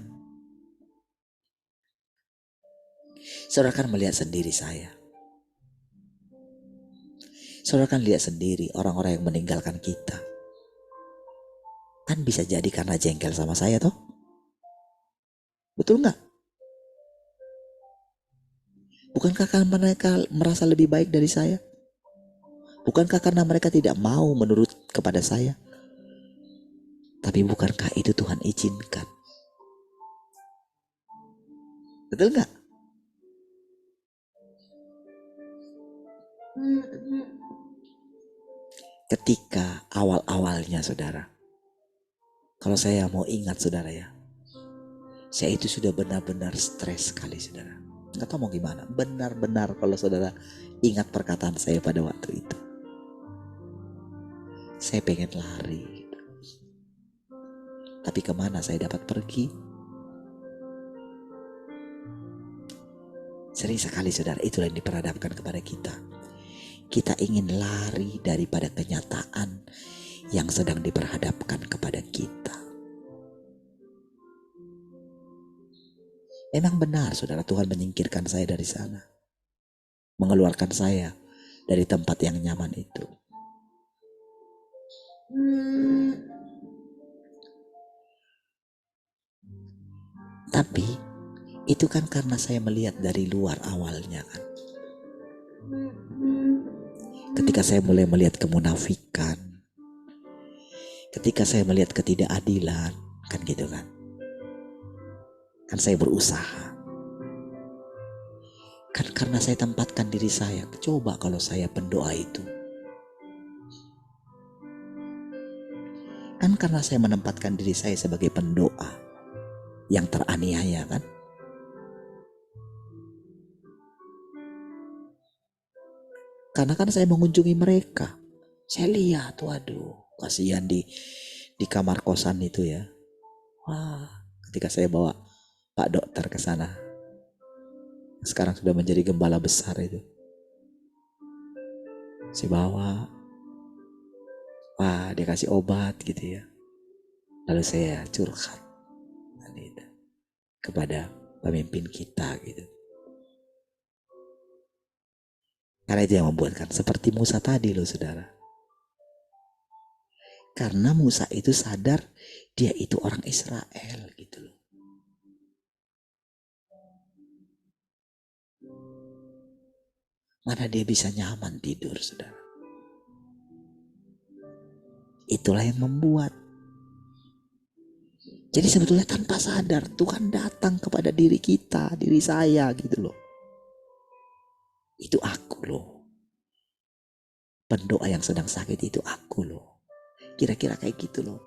Saudara kan melihat sendiri saya. Saudara kan lihat sendiri orang-orang yang meninggalkan kita. Kan bisa jadi karena jengkel sama saya toh. Betul nggak? Bukankah karena mereka merasa lebih baik dari saya? Bukankah karena mereka tidak mau menurut kepada saya? Tapi bukankah itu Tuhan izinkan? Betul nggak? Ketika awal-awalnya saudara, kalau saya mau ingat saudara ya, saya itu sudah benar-benar stres sekali saudara. Nggak tahu mau gimana, benar-benar kalau saudara ingat perkataan saya pada waktu itu. Saya pengen lari gitu. Tapi kemana saya dapat pergi? Sering sekali saudara, itulah yang diperhadapkan kepada kita. Kita ingin lari daripada kenyataan yang sedang diperhadapkan kepada kita. Memang benar saudara, Tuhan menyingkirkan saya dari sana. Mengeluarkan saya dari tempat yang nyaman itu. Tapi itu kan karena saya melihat dari luar awalnya kan. Ketika saya mulai melihat kemunafikan, ketika saya melihat ketidakadilan, kan gitu kan. Kan saya berusaha. Kan karena saya tempatkan diri saya, coba kalau saya pendoa itu. Kan karena saya menempatkan diri saya sebagai pendoa yang teraniaya kan. Karena kan saya mengunjungi mereka. Saya lihat, waduh, kasihan di kamar kosan itu ya. Wah, ketika saya bawa Pak Dokter ke sana. Sekarang sudah menjadi gembala besar itu. Saya bawa. Wah, dia kasih obat gitu ya. Lalu saya curhat gitu, kepada pemimpin kita gitu. Karena itu yang membuatkan seperti Musa tadi loh saudara. Karena Musa itu sadar dia itu orang Israel gitu loh. Mana dia bisa nyaman tidur saudara. Itulah yang membuat. Jadi sebetulnya tanpa sadar Tuhan datang kepada diri kita, diri saya gitu loh. Itu aku loh. Pendoa yang sedang sakit itu aku loh. Kira-kira kayak gitu loh.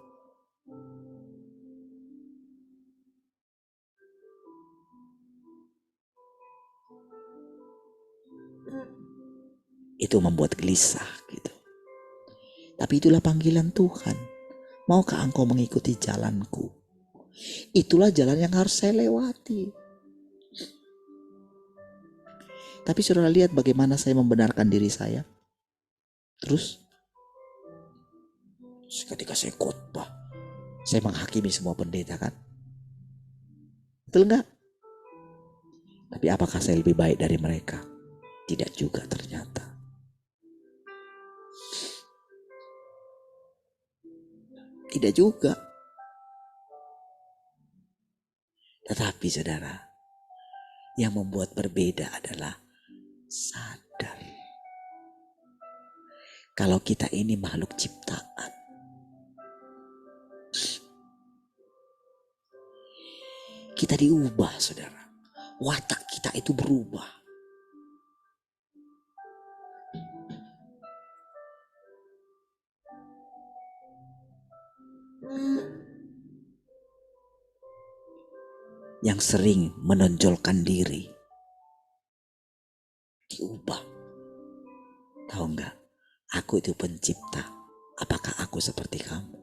Itu membuat gelisah gitu. Tapi itulah panggilan Tuhan. Maukah engkau mengikuti jalanku? Itulah jalan yang harus saya lewati. Tapi saudara lihat bagaimana saya membenarkan diri saya. Terus ketika saya khotbah, saya menghakimi semua pendeta kan. Betul enggak? Tapi apakah saya lebih baik dari mereka? Tidak juga ternyata. Tidak juga. Tetapi saudara, yang membuat berbeda adalah sadar kalau kita ini makhluk ciptaan. Kita diubah, saudara. Watak kita itu berubah. Yang sering menonjolkan diri diubah. Tahu enggak? Aku itu pencipta. Apakah aku seperti kamu?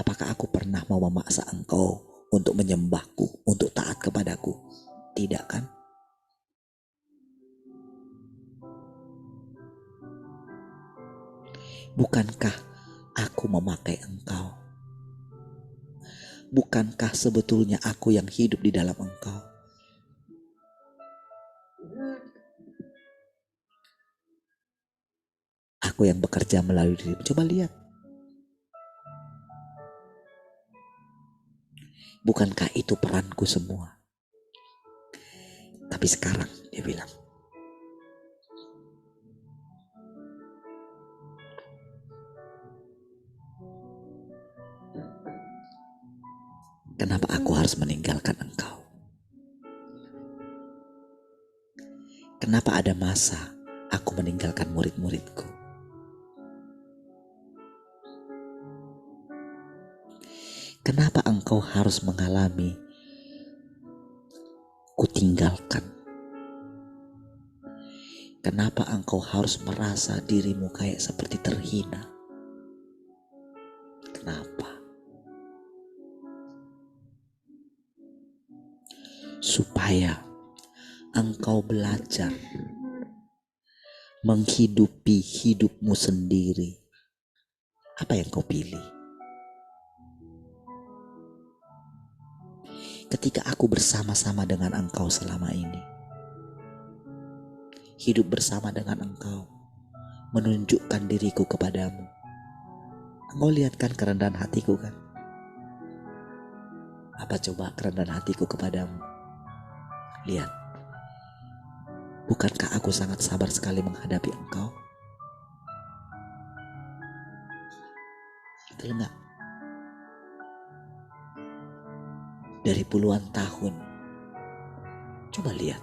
Apakah aku pernah mau memaksa engkau untuk menyembahku, untuk taat kepadaku? Tidak kan? Bukankah aku memakai engkau? Bukankah sebetulnya aku yang hidup di dalam engkau? Aku yang bekerja melalui dirimu. Coba lihat. Bukankah itu peranku semua? Tapi sekarang dia bilang, kenapa aku harus meninggalkan engkau? Kenapa ada masa aku meninggalkan murid-muridku? Kenapa engkau harus mengalami kutinggalkan? Kenapa engkau harus merasa dirimu kayak seperti terhina? Kenapa? Supaya engkau belajar menghidupi hidupmu sendiri. Apa yang kau pilih? Ketika aku bersama-sama dengan engkau selama ini, hidup bersama dengan engkau, menunjukkan diriku kepadamu. Engkau lihat kan kerendahan hatiku kan? Apa coba kerendahan hatiku kepadamu? Lihat. Bukankah aku sangat sabar sekali menghadapi engkau? Betul enggak? Dari puluhan tahun, coba lihat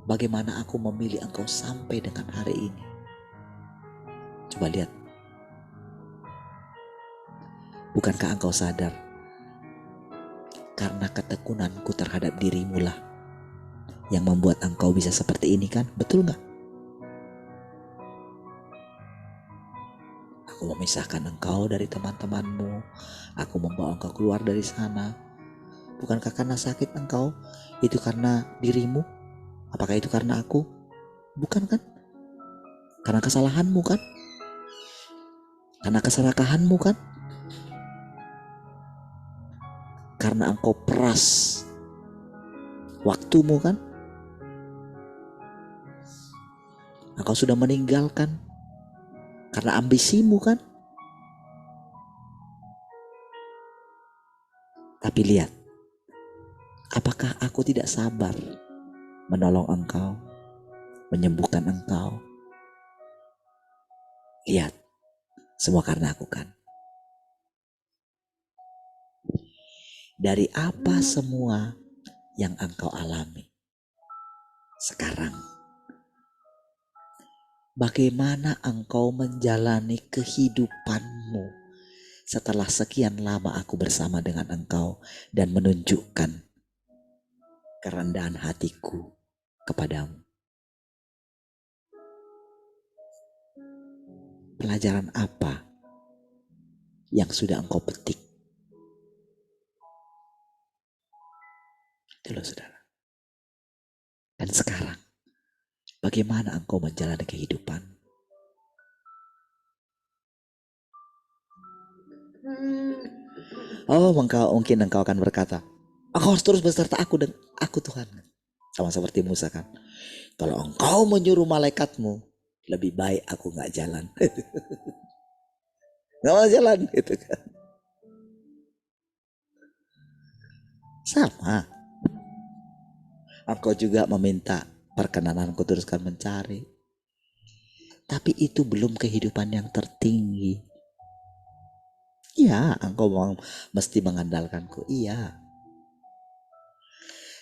bagaimana aku memilih engkau sampai dengan hari ini. Coba lihat. Bukankah engkau sadar karena ketekunanku terhadap dirimu lah yang membuat engkau bisa seperti ini kan? Betul enggak? Aku memisahkan engkau dari teman-temanmu. Aku membawa engkau keluar dari sana. Bukankah karena sakit engkau? Itu karena dirimu? Apakah itu karena aku? Bukan kan? Karena kesalahanmu kan? Karena keserakahanmu kan? Karena engkau peras waktumu kan? Engkau sudah meninggalkan karena ambisimu kan? Tapi lihat, apakah aku tidak sabar menolong engkau, menyembuhkan engkau? Lihat, semua karena aku kan? Dari apa semua yang engkau alami sekarang? Bagaimana engkau menjalani kehidupanmu setelah sekian lama aku bersama dengan engkau dan menunjukkan kerendahan hatiku kepadamu? Pelajaran apa yang sudah engkau petik? Itu loh saudara. Dan sekarang, bagaimana engkau menjalani kehidupan? Oh, mungkin engkau akan berkata, engkau harus terus beserta aku dan aku Tuhan. Sama seperti Musa kan. Kalau engkau menyuruh malaikatmu, lebih baik aku gak jalan. nggak mau jalan gitu kan. Sama, engkau juga meminta perkenananku teruskan mencari. Tapi itu belum kehidupan yang tertinggi. Iya, engkau mesti mengandalkanku. Iya.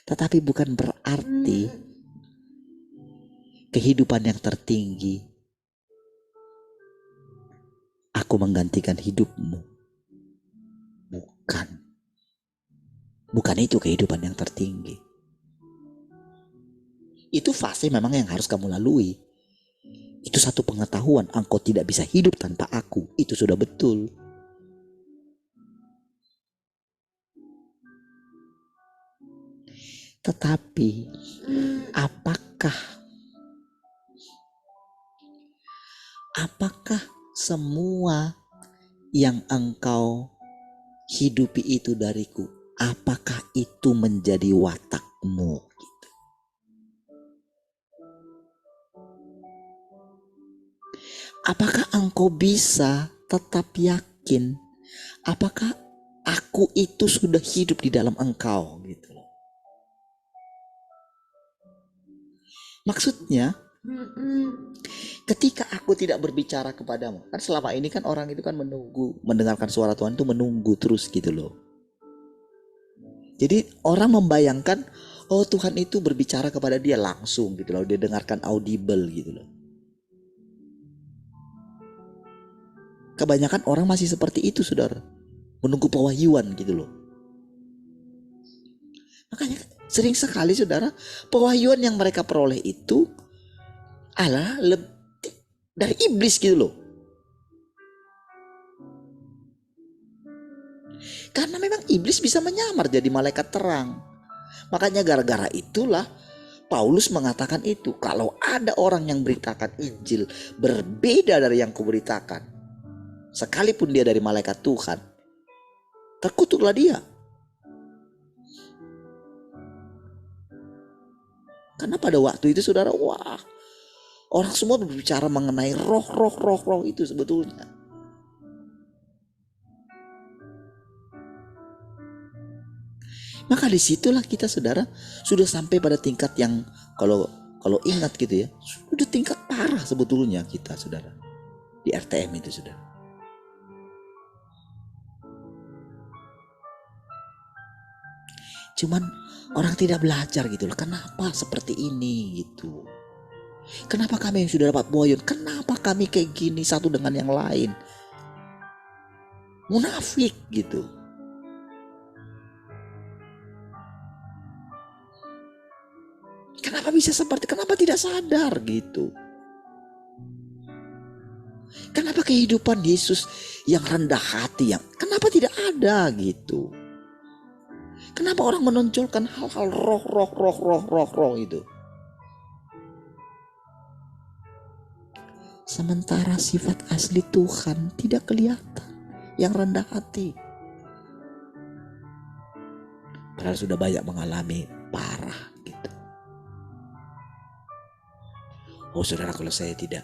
Tetapi bukan berarti kehidupan yang tertinggi aku menggantikan hidupmu. Bukan. Bukan itu kehidupan yang tertinggi. Itu fase memang yang harus kamu lalui. Itu satu pengetahuan, engkau tidak bisa hidup tanpa aku. Itu sudah betul. Tetapi apakah semua yang engkau hidupi itu dariku? Apakah itu menjadi watakmu? Gitu. Apakah engkau bisa tetap yakin? Apakah aku itu sudah hidup di dalam engkau? Gitu. Maksudnya, ketika aku tidak berbicara kepadamu, kan selama ini kan orang itu kan menunggu, mendengarkan suara Tuhan itu menunggu terus gitu loh. Jadi orang membayangkan, oh Tuhan itu berbicara kepada dia langsung gitu loh, dia dengarkan audible gitu loh. Kebanyakan orang masih seperti itu, saudara, menunggu pewahyuan gitu loh. Makanya sering sekali, saudara, pewahyuan yang mereka peroleh itu adalah dari iblis gitu loh. Karena memang iblis bisa menyamar jadi malaikat terang. Makanya gara-gara itulah Paulus mengatakan itu. Kalau ada orang yang beritakan Injil berbeda dari yang kuberitakan, sekalipun dia dari malaikat Tuhan, terkutuklah dia. Karena pada waktu itu, saudara, wah, orang semua berbicara mengenai roh itu sebetulnya. Maka disitulah kita, saudara, sudah sampai pada tingkat yang kalau ingat gitu ya, sudah tingkat parah sebetulnya kita, saudara, di RTM itu, saudara. Cuman orang tidak belajar gitu loh. Kenapa seperti ini gitu? Kenapa kami yang sudah dapat boyon, kenapa kami kayak gini satu dengan yang lain? Munafik gitu. Kenapa bisa seperti, kenapa tidak sadar gitu? Kenapa kehidupan Yesus yang rendah hati, yang kenapa tidak ada gitu? Kenapa orang menonjolkan hal-hal roh itu? Sementara sifat asli Tuhan tidak kelihatan, yang rendah hati. Padahal sudah banyak mengalami parah gitu. Oh saudara, kalau saya tidak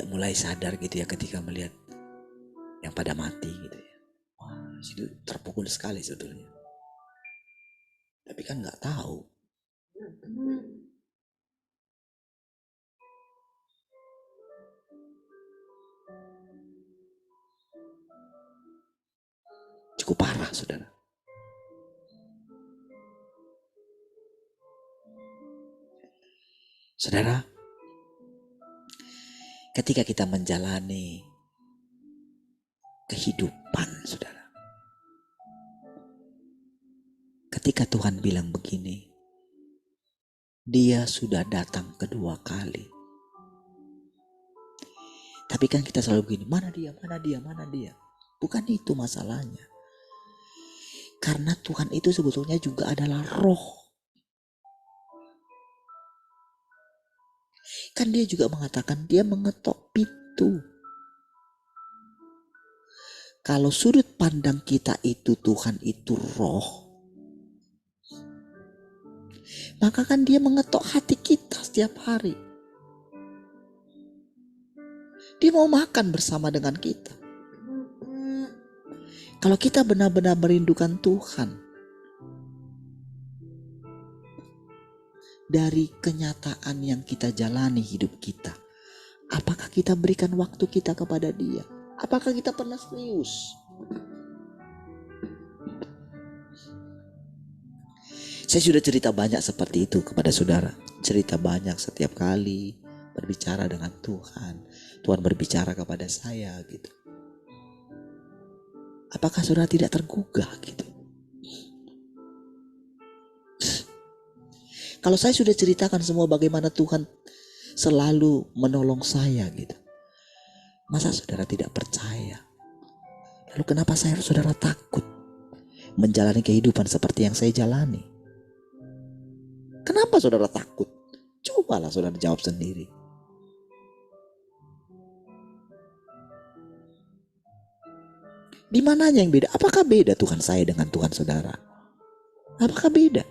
mulai sadar gitu ya ketika melihat yang pada mati gitu ya. Wah, itu terpukul sekali sebetulnya. Tapi kan nggak tahu. Cukup parah, saudara. Saudara, ketika kita menjalani kehidupan, saudara, ketika Tuhan bilang begini, Dia sudah datang kedua kali. Tapi kan kita selalu begini, mana dia? Bukan itu masalahnya. Karena Tuhan itu sebetulnya juga adalah roh. Kan dia juga mengatakan dia mengetok pintu. Kalau sudut pandang kita itu Tuhan itu roh, maka kan dia mengetok hati kita setiap hari. mau makan bersama dengan kita. Kalau kita benar-benar merindukan Tuhan, dari kenyataan yang kita jalani hidup kita, apakah kita berikan waktu kita kepada Dia? Apakah kita pernah serius? Saya sudah cerita banyak seperti itu kepada saudara. Cerita banyak setiap kali berbicara dengan Tuhan. Tuhan berbicara kepada saya gitu. Apakah saudara tidak tergugah gitu? Kalau saya sudah ceritakan semua bagaimana Tuhan selalu menolong saya gitu. Masa saudara tidak percaya? Lalu kenapa saudara takut menjalani kehidupan seperti yang saya jalani? Kenapa saudara takut? Cobalah saudara jawab sendiri. Di mananya yang beda? Apakah beda Tuhan saya dengan Tuhan saudara? Apakah beda?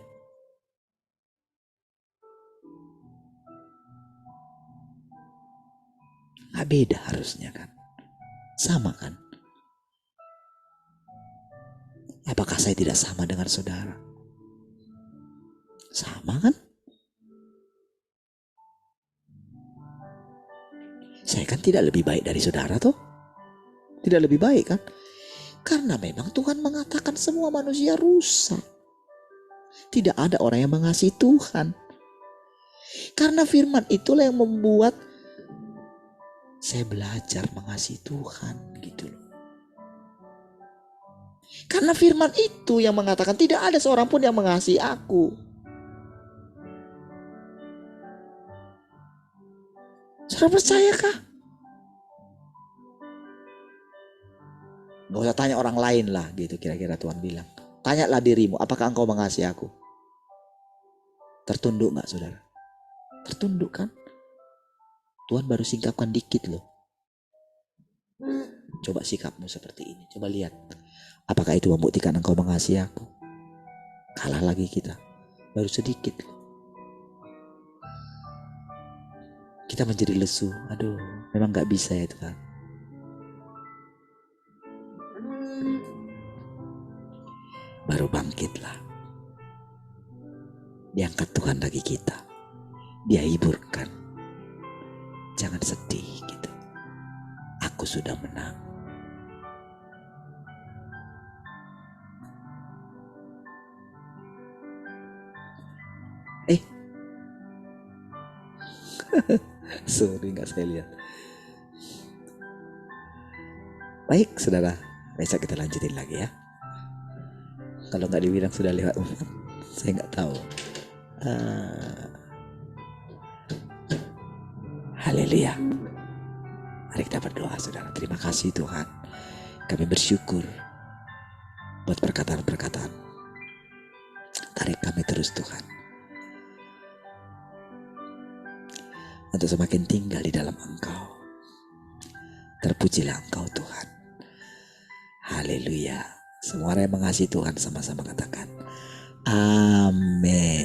Nggak beda harusnya kan? Sama kan? Apakah saya tidak sama dengan saudara? Sama kan? Saya kan tidak lebih baik dari saudara toh? Tidak lebih baik kan? Karena memang Tuhan mengatakan semua manusia rusak. Tidak ada orang yang mengasihi Tuhan. Karena firman itulah yang membuat saya belajar mengasihi Tuhan gitu loh. Karena firman itu yang mengatakan tidak ada seorang pun yang mengasihi aku. Saudara percayakah? Gak usah tanya orang lain lah gitu kira-kira Tuhan bilang. Tanyalah dirimu, apakah engkau mengasihi aku? Tertunduk gak saudara? Tertunduk kan? Tuhan baru singkapkan dikit loh. Coba sikapmu seperti ini. Coba lihat. Apakah itu membuktikan engkau mengasihi aku? Kalah lagi kita. Baru sedikit loh. Kita menjadi lesu. Aduh, memang gak bisa ya Tuhan. Baru bangkitlah. Diangkat Tuhan bagi kita. Dia hiburkan. Jangan sedih gitu. Aku sudah menang. Sorry gak saya lihat. Baik saudara, besok kita lanjutin lagi ya. Kalau gak dibilang sudah lewat 4, saya gak tahu. Haleluya. Mari kita berdoa saudara. Terima kasih Tuhan. Kami bersyukur buat perkataan-perkataan. Tarik kami terus Tuhan. Untuk semakin tinggal di dalam Engkau. Terpujilah Engkau Tuhan. Haleluya. Semua orang yang mengasihi Tuhan sama-sama katakan amin.